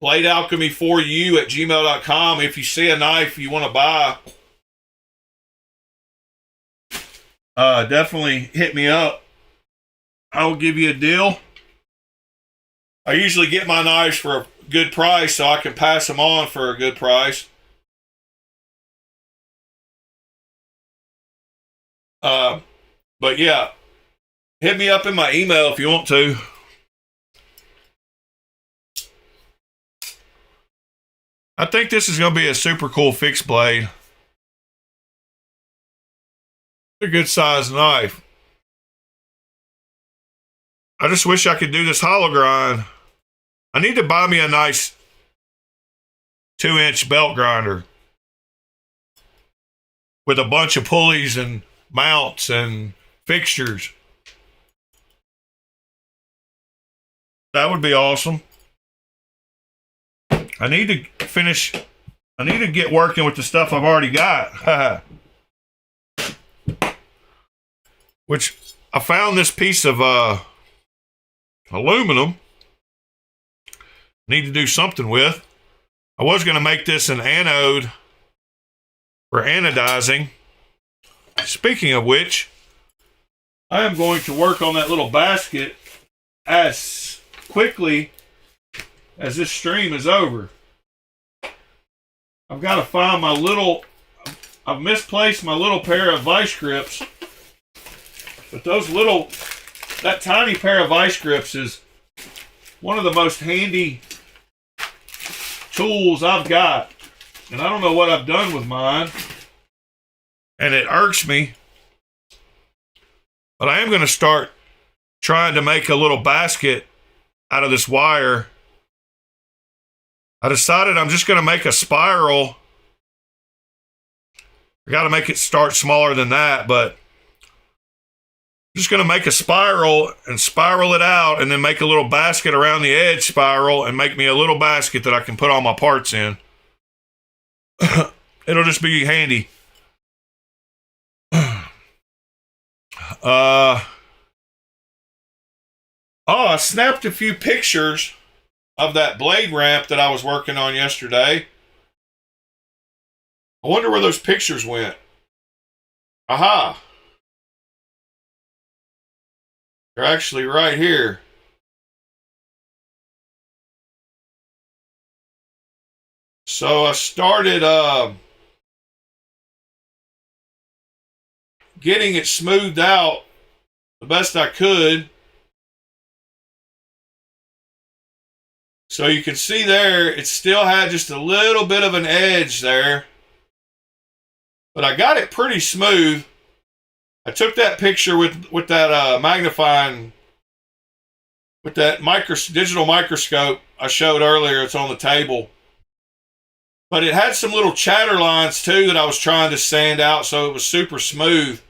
S1: BladeAlchemy4U@gmail.com. If you see a knife you want to buy, definitely hit me up. I will give you a deal. I usually get my knives for a good price so I can pass them on for a good price. But yeah, hit me up in my email if you want to. I think this is going to be a super cool fixed blade. It's a good size knife. I just wish I could do this hollow grind. I need to buy me a nice 2-inch belt grinder with a bunch of pulleys and mounts and fixtures. That would be awesome. I need to get working with the stuff I've already got. Which I found this piece of aluminum. Need to do something with. I was going to make this an anode for anodizing. Speaking of which, I am going to work on that little basket as quickly as this stream is over. I've got to find I've misplaced my little pair of vice grips. But that tiny pair of vice grips is one of the most handy tools I've got. And I don't know what I've done with mine. And it irks me. But I am going to start trying to make a little basket out of this wire. I decided I'm just going to make a spiral. I got to make it start smaller than that, but I'm just going to make a spiral and spiral it out and then make a little basket around the edge spiral and make me a little basket that I can put all my parts in. It'll just be handy. I snapped a few pictures of that blade ramp that I was working on yesterday. I wonder where those pictures went. Aha! They're actually right here. So I started getting it smoothed out the best I could. So you can see there, it still had just a little bit of an edge there. But I got it pretty smooth. I took that picture with that with that digital microscope I showed earlier. It's on the table. But it had some little chatter lines too that I was trying to sand out so it was super smooth.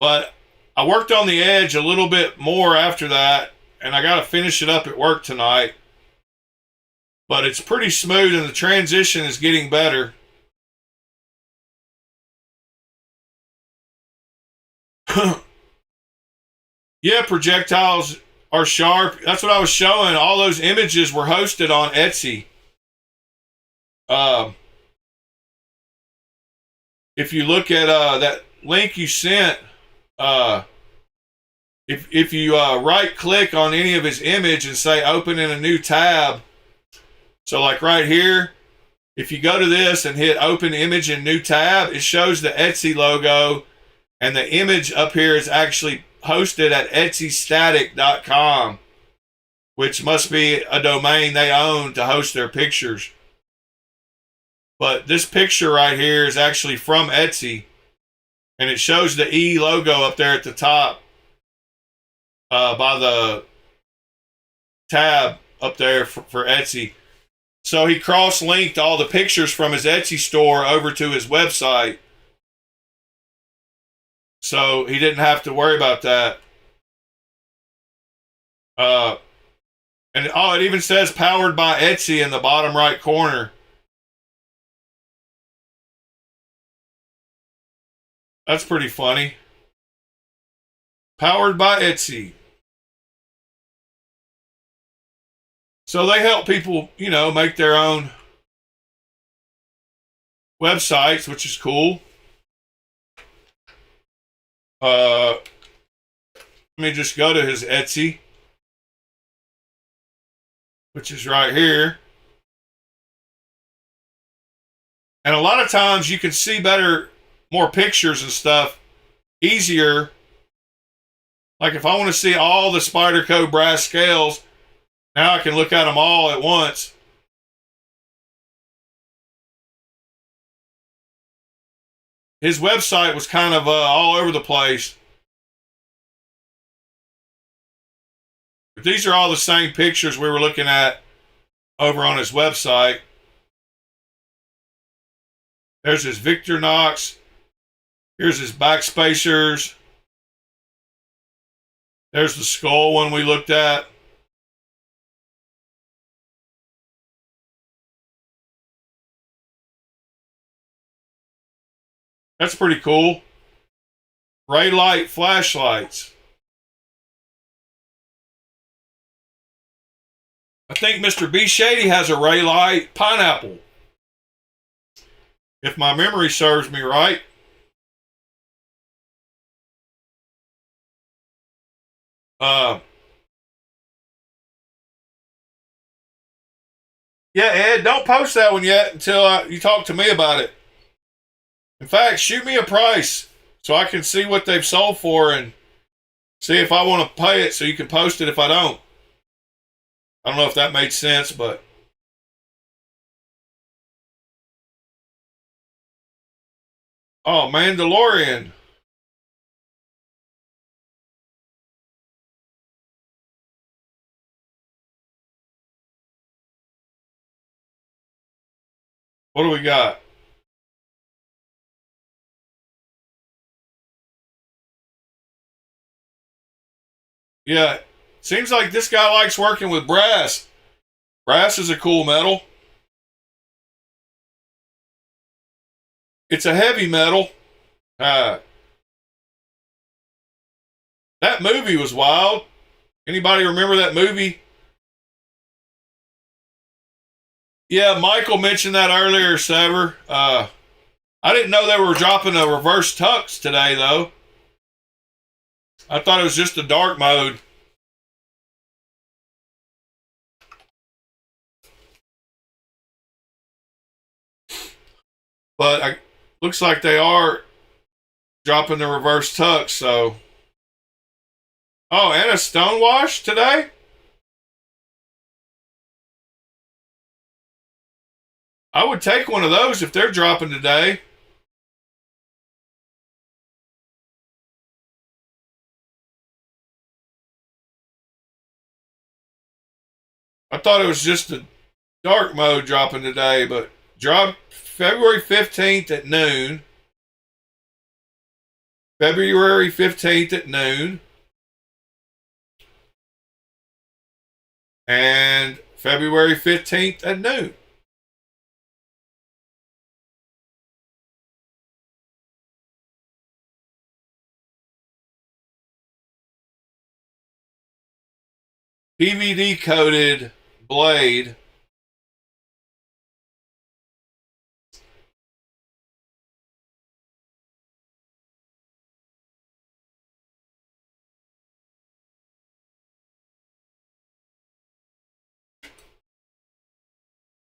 S1: But I worked on the edge a little bit more after that, and I got to finish it up at work tonight. But it's pretty smooth and the transition is getting better. Yeah, projectiles are sharp. That's what I was showing. All those images were hosted on Etsy. If you look at that link you sent, if you right click on any of his image and say open in a new tab, so like right here, if you go to this and hit open image in new tab, it shows the Etsy logo, and the image up here is actually hosted at etsystatic.com, which must be a domain they own to host their pictures. But this picture right here is actually from Etsy, and it shows the E logo up there at the top by the tab up there for Etsy. So he cross-linked all the pictures from his Etsy store over to his website. So he didn't have to worry about that. And it even says powered by Etsy in the bottom right corner. That's pretty funny. Powered by Etsy. So they help people, you know, make their own websites, which is cool. Let me just go to his Etsy, which is right here. And a lot of times you can see better, more pictures and stuff easier. Like if I want to see all the Spyderco brass scales, now I can look at them all at once. His website was kind of all over the place. But these are all the same pictures we were looking at over on his website. There's his Victorinox. Here's his backspacers. There's the skull one we looked at. That's pretty cool. Ray light flashlights. I think Mr. B. Shady has a Ray light pineapple, if my memory serves me right. Yeah, Ed, don't post that one yet until you talk to me about it. In fact, shoot me a price so I can see what they've sold for and see if I want to pay it so you can post it if I don't. I don't know if that made sense, but... Oh, Mandalorian. What do we got? Yeah, seems like this guy likes working with brass. Brass is a cool metal. It's a heavy metal. That movie was wild. Anybody remember that movie? Yeah, Michael mentioned that earlier, Sever. I didn't know they were dropping a reverse tux today, though. I thought it was just the dark mode. But looks like they are dropping the reverse tux, so... Oh, and a stonewash today? I would take one of those if they're dropping today. I thought it was just the dark mode dropping today, but dropped February 15th at noon. February 15th at noon. And February 15th at noon. PVD coated blade.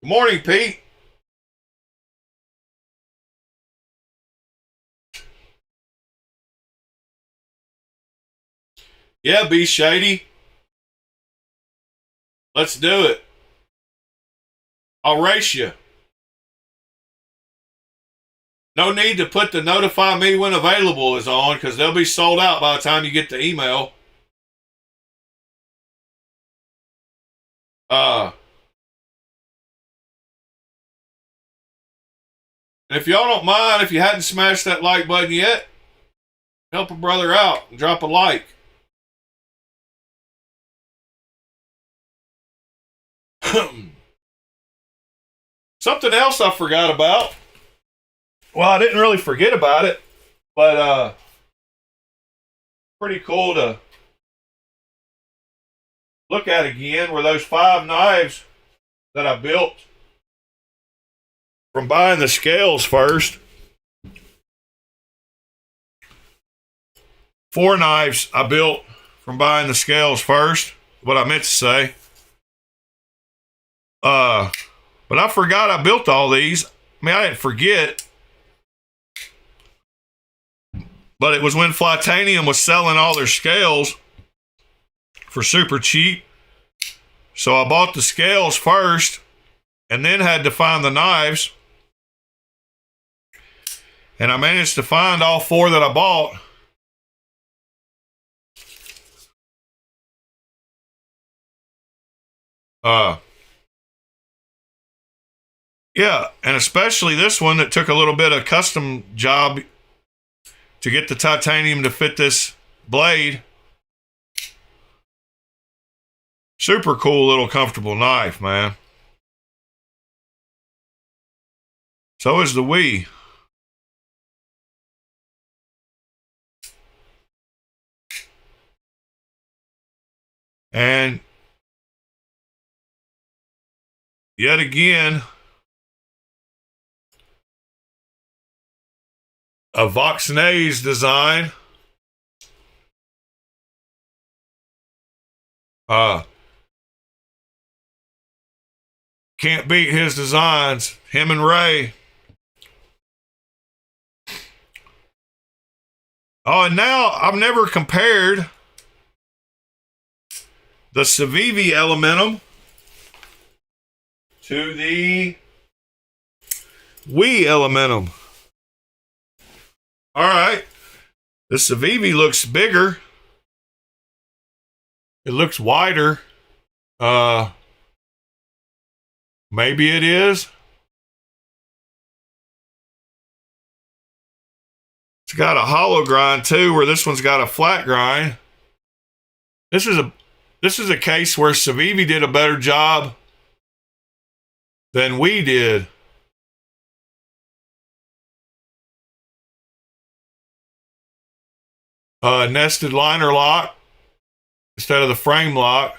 S1: Good morning, Pete. Yeah, be shady. Let's do it. I'll race you. No need to put the notify me when available is on because they'll be sold out by the time you get the email. And if y'all don't mind, if you hadn't smashed that like button yet, help a brother out and drop a like. Something else I forgot about. Well, I didn't really forget about it, but pretty cool to look at again were those 5 knives that I built from buying the scales first. 4 knives I built from buying the scales first, what I meant to say. But I forgot I built all these. I mean, I didn't forget. But it was when Flytanium was selling all their scales for super cheap. So I bought the scales first and then had to find the knives. And I managed to find all 4 that I bought. Yeah, and especially this one that took a little bit of custom job to get the titanium to fit this blade. Super cool little comfortable knife, man. So is the Wii. And yet again, a Voxnays design. Can't beat his designs. Him and Ray. Oh, and now I've never compared the Civivi Elementum to the Wii Elementum. All right. The Civivi looks bigger. It looks wider. Maybe it is. It's got a hollow grind too, where this one's got a flat grind. This is a case where Civivi did a better job than we did. Nested liner lock instead of the frame lock.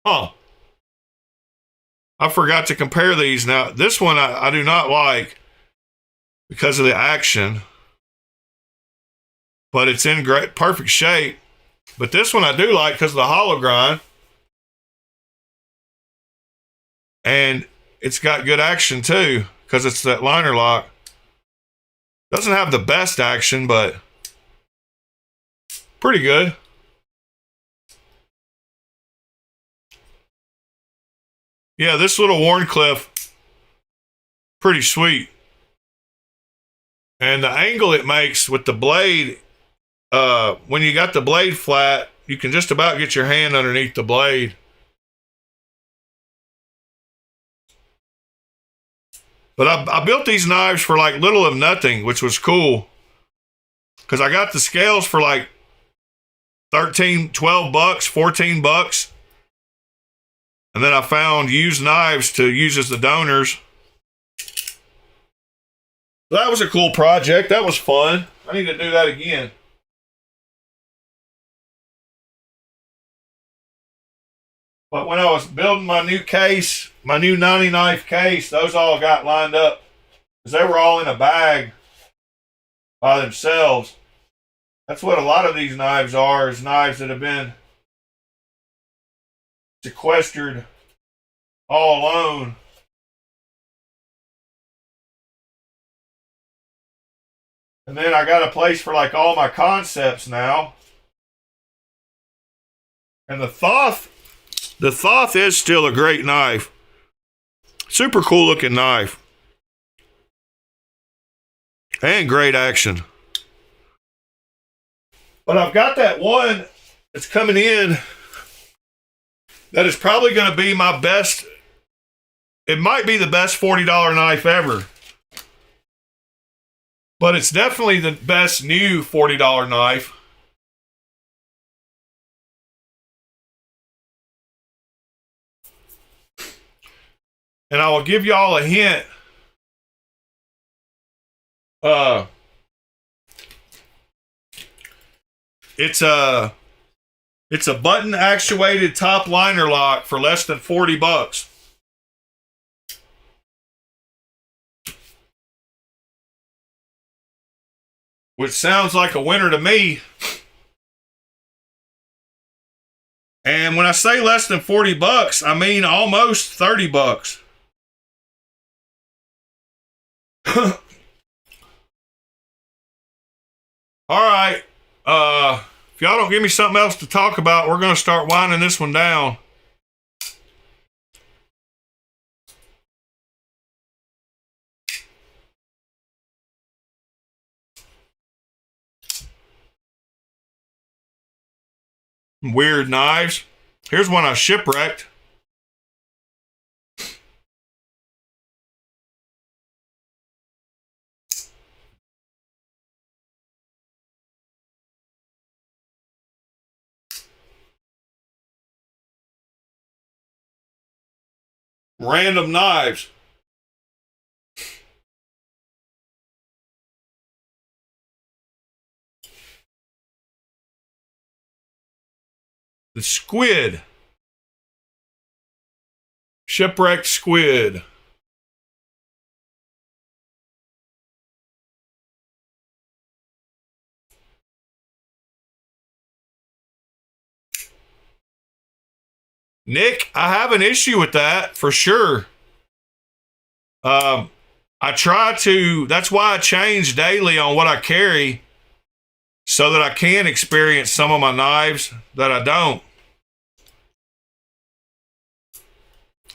S1: Huh. I forgot to compare these. Now, this one I do not like because of the action, but it's in great, perfect shape. But this one I do like because of the hollow grind. And it's got good action too because it's that liner lock. Doesn't have the best action, but pretty good. Yeah, this little Warncliffe, pretty sweet. And the angle it makes with the blade, when you got the blade flat, you can just about get your hand underneath the blade. But I built these knives for like little of nothing, which was cool. Because I got the scales for like 13, 12 bucks, 14 bucks. And then I found used knives to use as the donors. That was a cool project. That was fun. I need to do that again. But when I was building my new case, my new 90 knife case, those all got lined up because they were all in a bag by themselves. That's what a lot of these knives are, is knives that have been sequestered all alone. And then I got a place for like all my concepts now. And the Thoth is still a great knife. Super cool looking knife. And great action. But I've got that one that's coming in that is probably going to be my best. It might be the best $40 knife ever. But it's definitely the best new $40 knife. And I will give y'all a hint. It's a button actuated top liner lock for less than 40 bucks. Which sounds like a winner to me. And when I say less than 40 bucks, I mean almost 30 bucks. All right. If y'all don't give me something else to talk about, we're going to start winding this one down. Weird knives. Here's one I shipwrecked. Random knives. The squid. Shipwrecked squid. Nick, I have an issue with that for sure. I try to, that's why I change daily on what I carry so that I can experience some of my knives that I don't.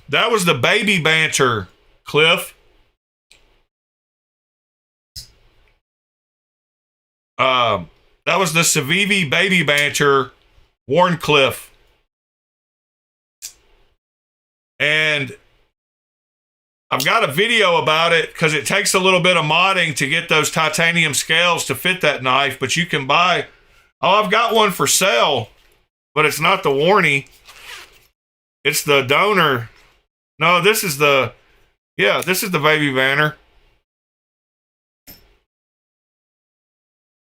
S1: That was the baby banter, Cliff. That was the Civivi baby banter, Warncliffe. And I've got a video about it because it takes a little bit of modding to get those titanium scales to fit that knife, but you can buy, oh, I've got one for sale, but it's not the Warnie. It's the donor. No, this is the, yeah, this is the baby banner.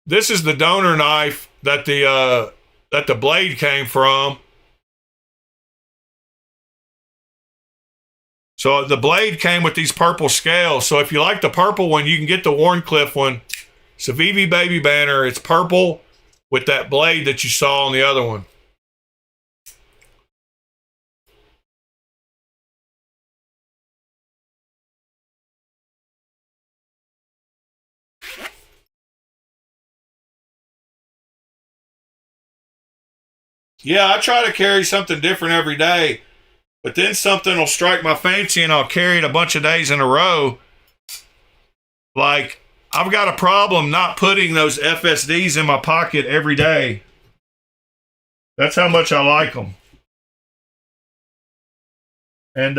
S1: This is the donor knife that the blade came from. So the blade came with these purple scales. So if you like the purple one, you can get the Warncliffe one. Civivi baby banner. It's purple with that blade that you saw on the other one. Yeah, I try to carry something different every day, but then something will strike my fancy and I'll carry it a bunch of days in a row. Like, I've got a problem not putting those FSDs in my pocket every day. That's how much I like them. And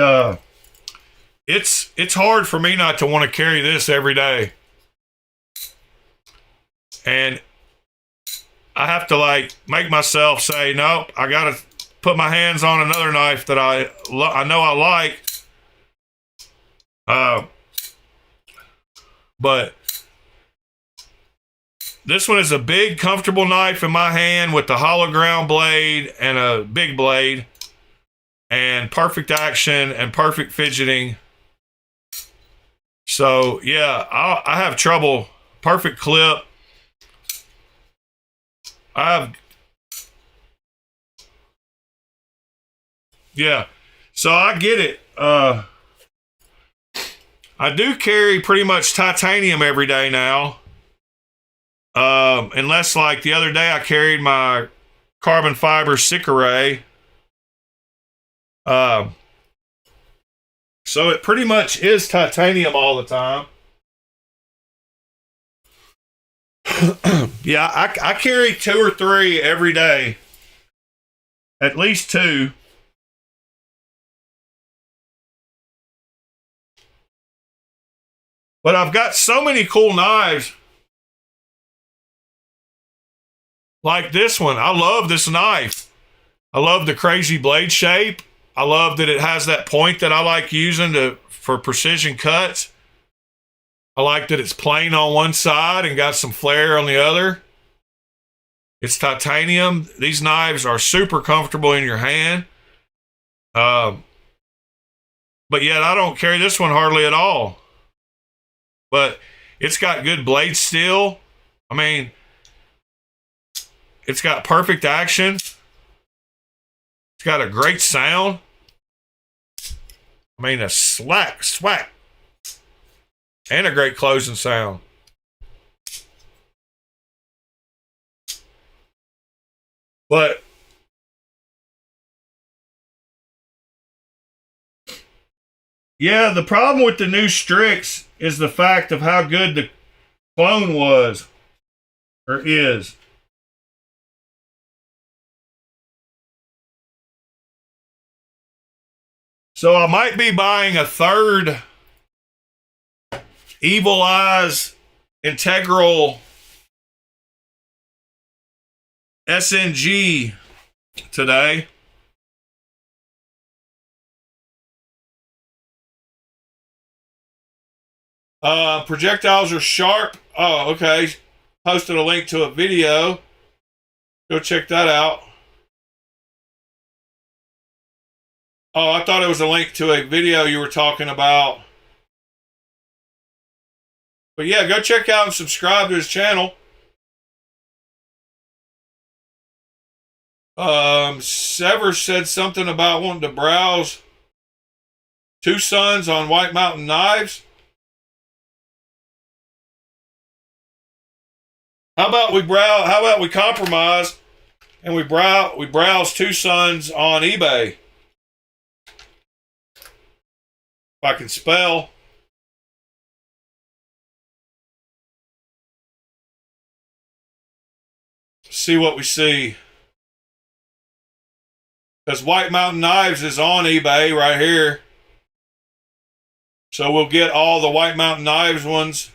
S1: it's hard for me not to want to carry this every day. And I have to like make myself say, nope, I gotta put my hands on another knife that I know I like. But this one is a big, comfortable knife in my hand with the hollow ground blade and a big blade and perfect action and perfect fidgeting. So yeah, I have trouble. Perfect clip. Yeah, so I get it. I do carry pretty much titanium every day now. Unless like the other day I carried my carbon fiber Sicaray. So it pretty much is titanium all the time. Yeah, I carry 2 or 3 every day. At least 2. But I've got so many cool knives. Like this one. I love this knife. I love the crazy blade shape. I love that it has that point that I like using for precision cuts. I like that it's plain on one side and got some flare on the other. It's titanium. These knives are super comfortable in your hand. But yet I don't carry this one hardly at all. But it's got good blade steel. I mean, it's got perfect action. It's got a great sound. I mean, a slack, swack. And a great closing sound. But yeah, the problem with the new Strix is the fact of how good the clone was or is. So I might be buying a third Evil Eyes Integral SNG today. Projectiles are sharp. Oh, okay. Posted a link to a video. Go check that out. Oh, I thought it was a link to a video you were talking about. But yeah, go check out and subscribe to his channel. Sever said something about wanting to browse Two Sons on White Mountain Knives. How about we compromise and we browse Two Sons on eBay? If I can spell. See what we see. Because White Mountain Knives is on eBay right here. So we'll get all the White Mountain Knives ones.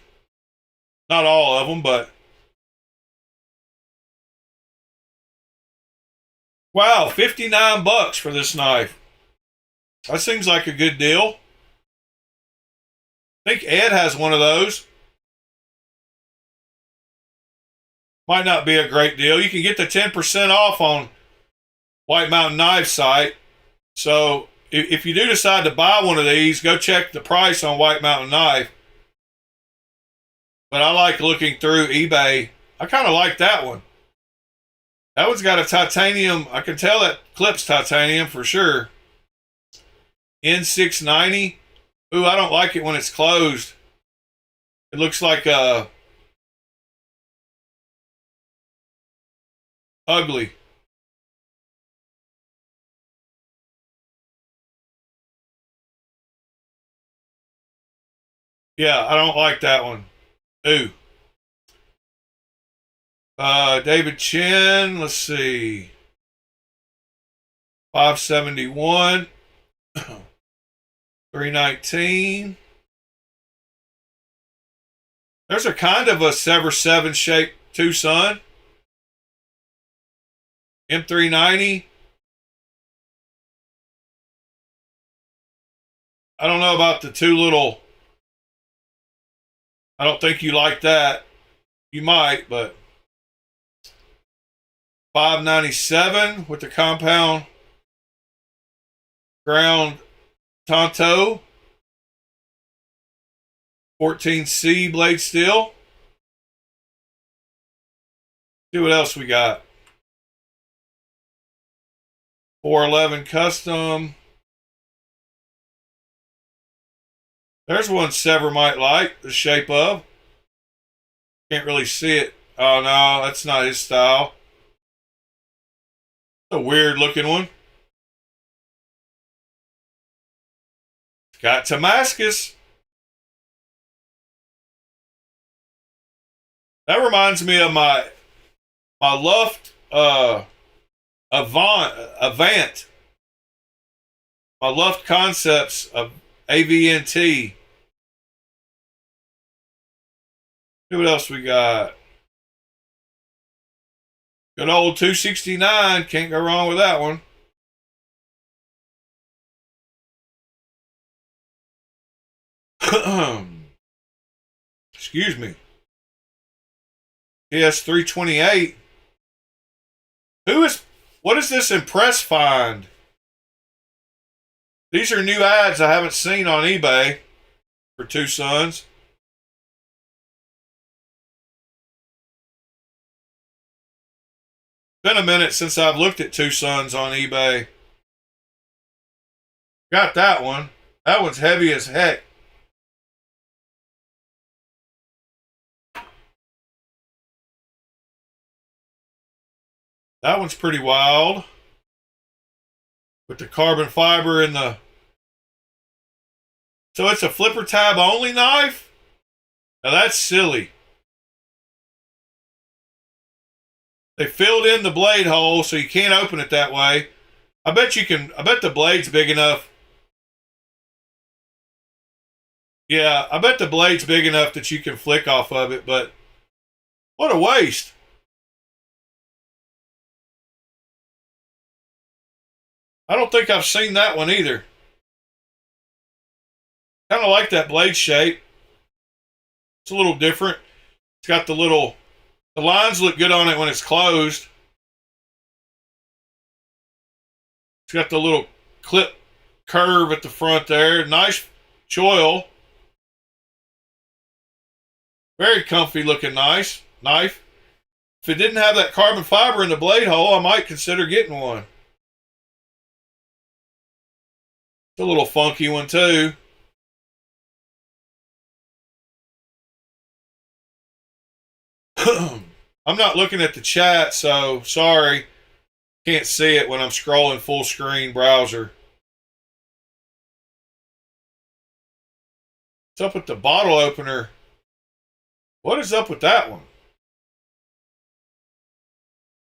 S1: Not all of them, but wow, 59 bucks for this knife. That seems like a good deal. I think Ed has one of those. Might not be a great deal. You can get the 10% off on White Mountain Knives site. So if you do decide to buy one of these, go check the price on White Mountain Knife. But I like looking through eBay. I kind of like that one. That one's got a titanium. I can tell that clip's titanium for sure. N690. Ooh, I don't like it when it's closed. It looks like ugly. Yeah, I don't like that one. Ooh. David Chen, let's see. 571. 319. There's a kind of a Sever 7 shape Tucson. M390. I don't know about the two little. I don't think you like that. You might, but 597 with the compound ground Tonto. 14C blade steel. See what else we got. 411 custom. There's one Sever might like the shape of. Can't really see it. Oh no, that's not his style. It's a weird looking one. Got Damascus. That reminds me of my Luft Avant. My Luft Concepts of AVNT. See what else we got. Good old 269. Can't go wrong with that one. Excuse me. PS328. What is this Impress find? These are new ads I haven't seen on eBay for Tucson's. Been a minute since I've looked at Tucson's on eBay. Got that one. That one's heavy as heck. That one's pretty wild. With the carbon fiber in the... So it's a flipper tab only knife? Now that's silly. They filled in the blade hole so you can't open it that way. I bet the blade's big enough. Yeah, I bet the blade's big enough that you can flick off of it, but what a waste. I don't think I've seen that one either. Kind of like that blade shape. It's a little different. It's got the lines look good on it when it's closed. It's got the little clip curve at the front there. Nice choil. Very comfy looking knife. If it didn't have that carbon fiber in the blade hole, I might consider getting one. It's a little funky one too. I'm not looking at the chat, so sorry. Can't see it when I'm scrolling full screen browser. What's up with the bottle opener? What is up with that one?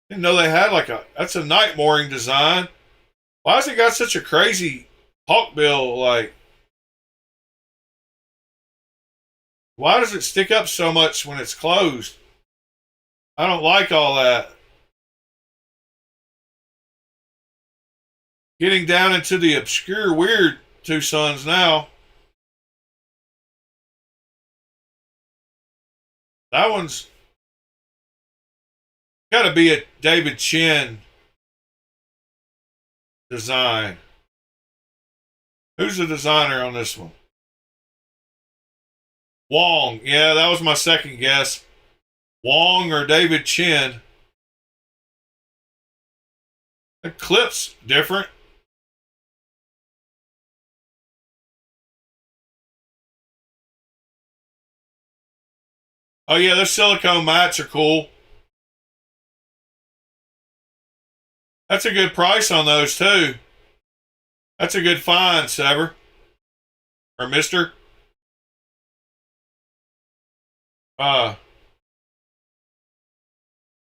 S1: Didn't know they had that's a night mooring design. Why has it got such a crazy hawkbill? Why does it stick up so much when it's closed? I don't like all that. Getting down into the obscure, weird Tucson's now. That one's got to be a David Chin design. Who's the designer on this one? Wong. Yeah, that was my second guess. Wong or David Chin. The clip's different. Oh yeah, those silicone mats are cool. That's a good price on those too. That's a good find, Sever. Or Mister.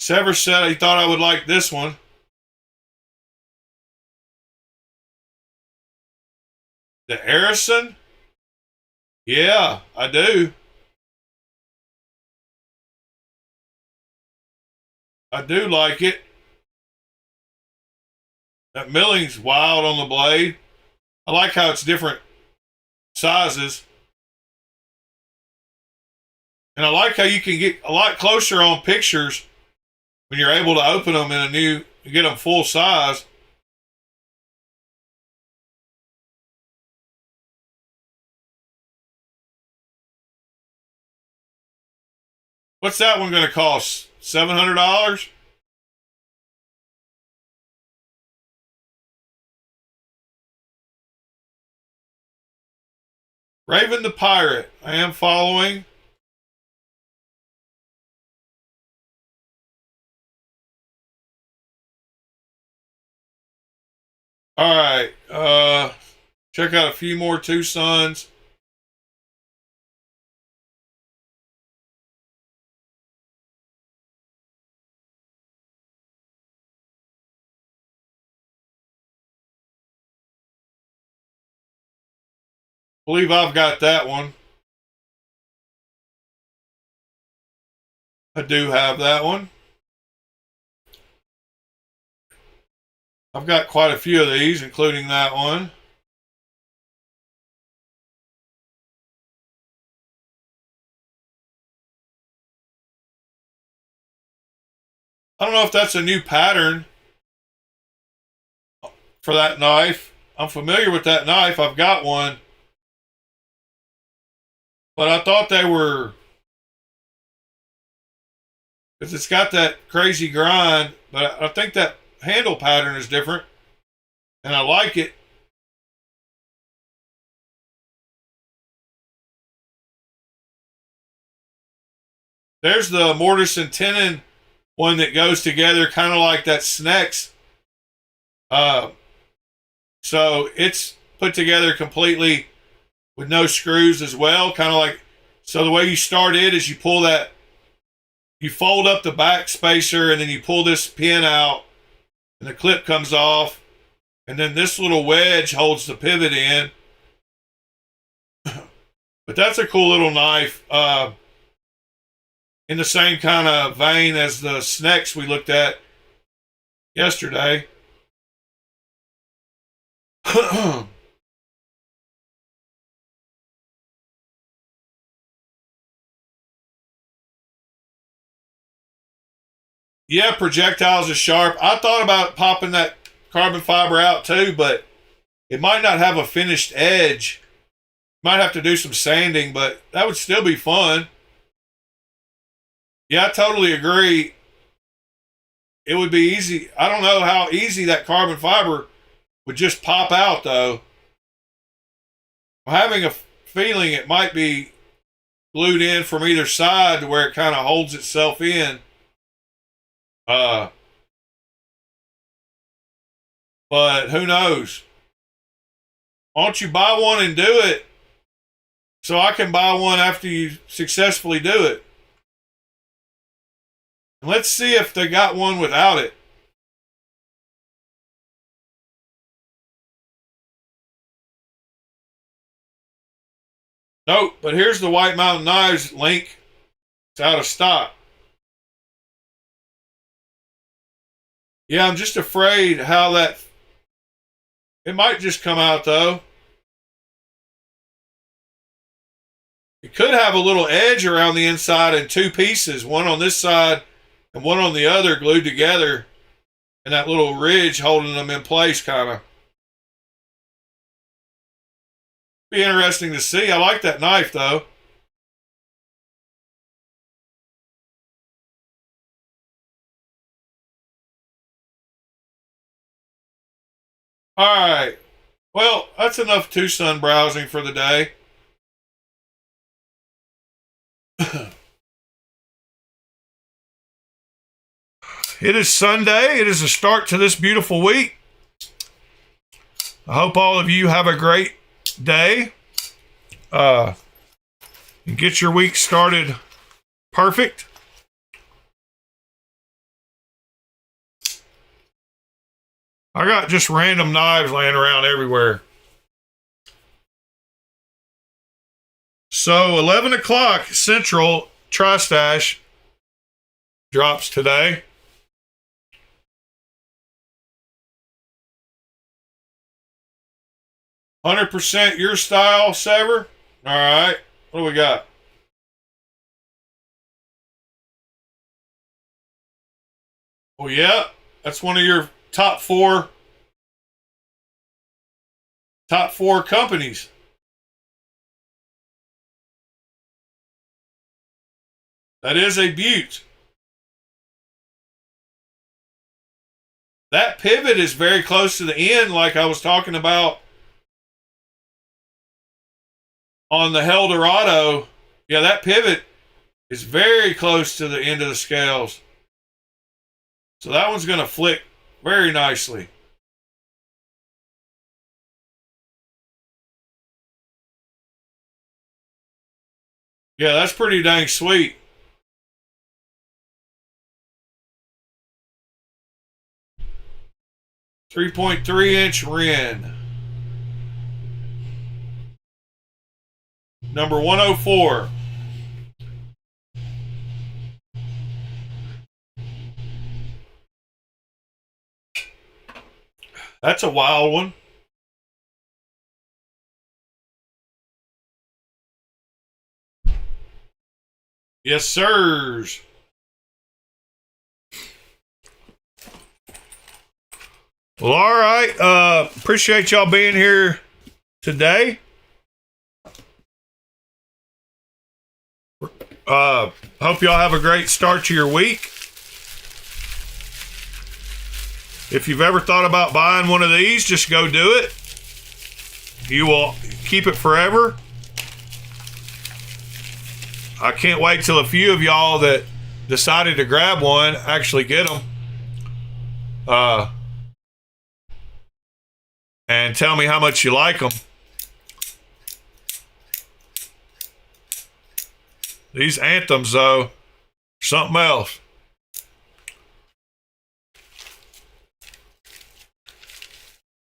S1: Sever said he thought I would like this one. The Arison? Yeah, I do. I do like it. That milling's wild on the blade. I like how it's different sizes. And I like how you can get a lot closer on pictures when you're able to open them in a new, get them full size. What's that one going to cost? $700? Raven the Pirate. I am following. All right. Check out a few more Two Sons. Believe I've got that one. I do have that one. I've got quite a few of these, including that one. I don't know if that's a new pattern for that knife. I'm familiar with that knife. I've got one. But I thought they were, because it's got that crazy grind, but I think that handle pattern is different, and I like it. There's the mortise and tenon one that goes together kind of like that Snex. So it's put together completely with no screws as well, kind of like, so the way you start it is you pull that, you fold up the back spacer, and then you pull this pin out, and the clip comes off, and then this little wedge holds the pivot in. But that's a cool little knife, in the same kind of vein as the Snex we looked at yesterday. Yeah, projectiles is sharp. I thought about popping that carbon fiber out too, but it might not have a finished edge. Might have to do some sanding, but that would still be fun. Yeah, I totally agree. It would be easy. I don't know how easy that carbon fiber would just pop out, though. I'm having a feeling it might be glued in from either side to where it kind of holds itself in. But who knows? Why don't you buy one and do it so I can buy one after you successfully do it? Let's see if they got one without it. Nope, but here's the White Mountain Knives link. It's out of stock. Yeah, I'm just afraid how that... It might just come out, though. It could have a little edge around the inside in two pieces, one on this side and one on the other, glued together, and that little ridge holding them in place, kind of. Be interesting to see. I like that knife, though. All right. Well, that's enough Tucson browsing for the day. It is Sunday. It is a start to this beautiful week. I hope all of you have a great day. And get your week started perfect. I got just random knives laying around everywhere. So 11 o'clock Central Tri-Stash drops today. "100% your style, Sever." All right. What do we got? Oh, yeah. That's one of your top four companies. That is a beaut. That pivot is very close to the end, like I was talking about on the Eldorado. Yeah, that pivot is very close to the end of the scales. So that one's going to flick very nicely. Yeah, that's pretty dang sweet. .3-inch Ren. Number 104. That's a wild one. Yes, sirs. Well, all right. Appreciate y'all being here today. Hope y'all have a great start to your week. If you've ever thought about buying one of these, just go do it. You will keep it forever. I can't wait till a few of y'all that decided to grab one actually get them. And tell me how much you like them. These Anthems, though, something else.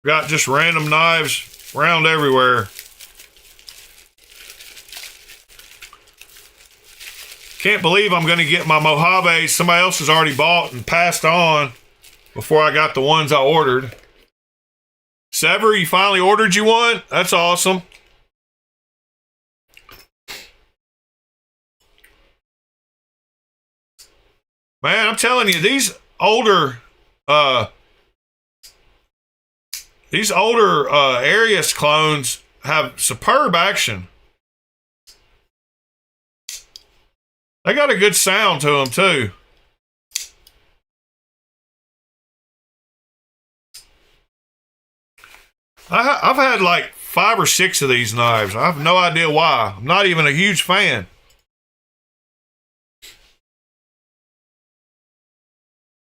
S1: Got just random knives around everywhere. Can't believe I'm going to get my Mojave somebody else has already bought and passed on before I got the ones I ordered. Sever, you finally ordered you one? That's awesome. Man, I'm telling you, these older Arius clones have superb action. They got a good sound to them too. I've had like 5 or 6 of these knives. I have no idea why. I'm not even a huge fan.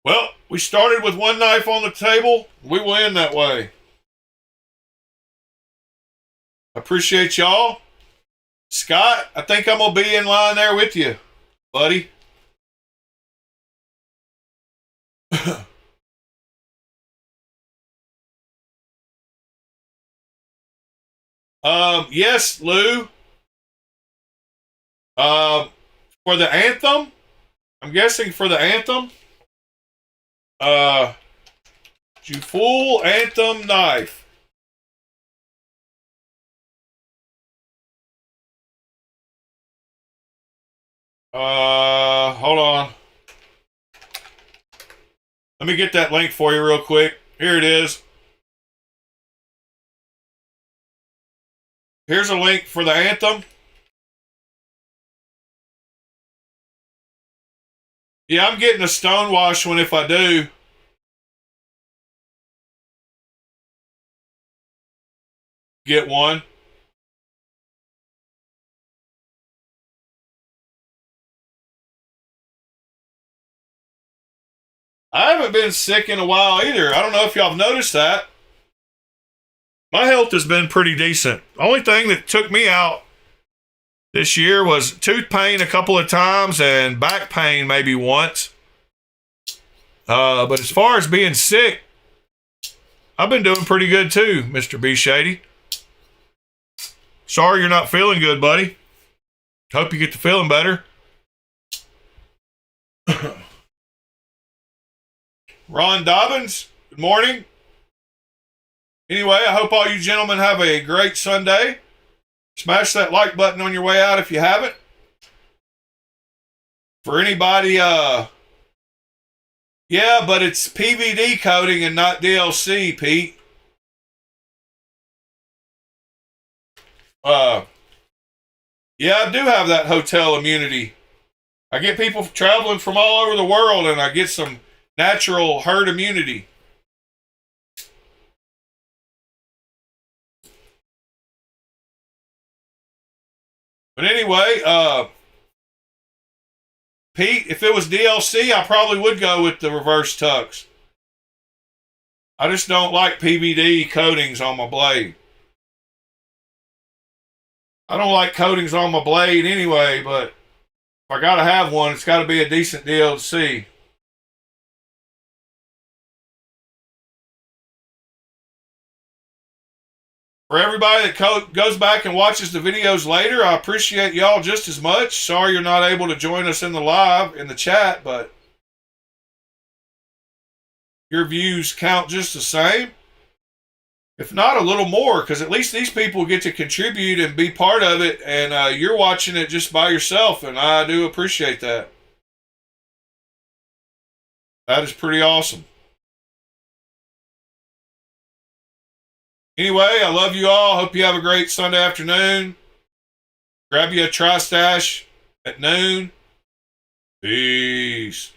S1: Well, we started with one knife on the table. We will end that way. Appreciate y'all. Scott, I think I'm going to be in line there with you, buddy. Yes, Lou. For the Anthem, I'm guessing for the Anthem. Full Anthem knife. Hold on. Let me get that link for you real quick. Here it is. Here's a link for the Anthem. Yeah, I'm getting a Stonewash one if I do. Get one. I haven't been sick in a while either. I don't know if y'all have noticed that. My health has been pretty decent. Only thing that took me out this year was tooth pain a couple of times and back pain maybe once. But as far as being sick, I've been doing pretty good too, Mr. B. Shady. Sorry you're not feeling good, buddy. Hope you get to feeling better. Ron Dobbins, good morning. Anyway, I hope all you gentlemen have a great Sunday. Smash that like button on your way out if you haven't. For anybody, yeah, but it's PVD coating and not DLC, Pete. Yeah, I do have that hotel immunity. I get people traveling from all over the world, and I get some natural herd immunity. But anyway, Pete, if it was DLC, I probably would go with the reverse tucks. I just don't like PVD coatings on my blade. I don't like coatings on my blade anyway, but if I gotta have one, it's gotta be a decent DLC. For everybody that goes back and watches the videos later, I appreciate y'all just as much. Sorry you're not able to join us in the chat, but your views count just the same. If not a little more, because at least these people get to contribute and be part of it, and you're watching it just by yourself, and I do appreciate that. That is pretty awesome. Anyway, I love you all. Hope you have a great Sunday afternoon. Grab you a Tri-Stash at noon. Peace.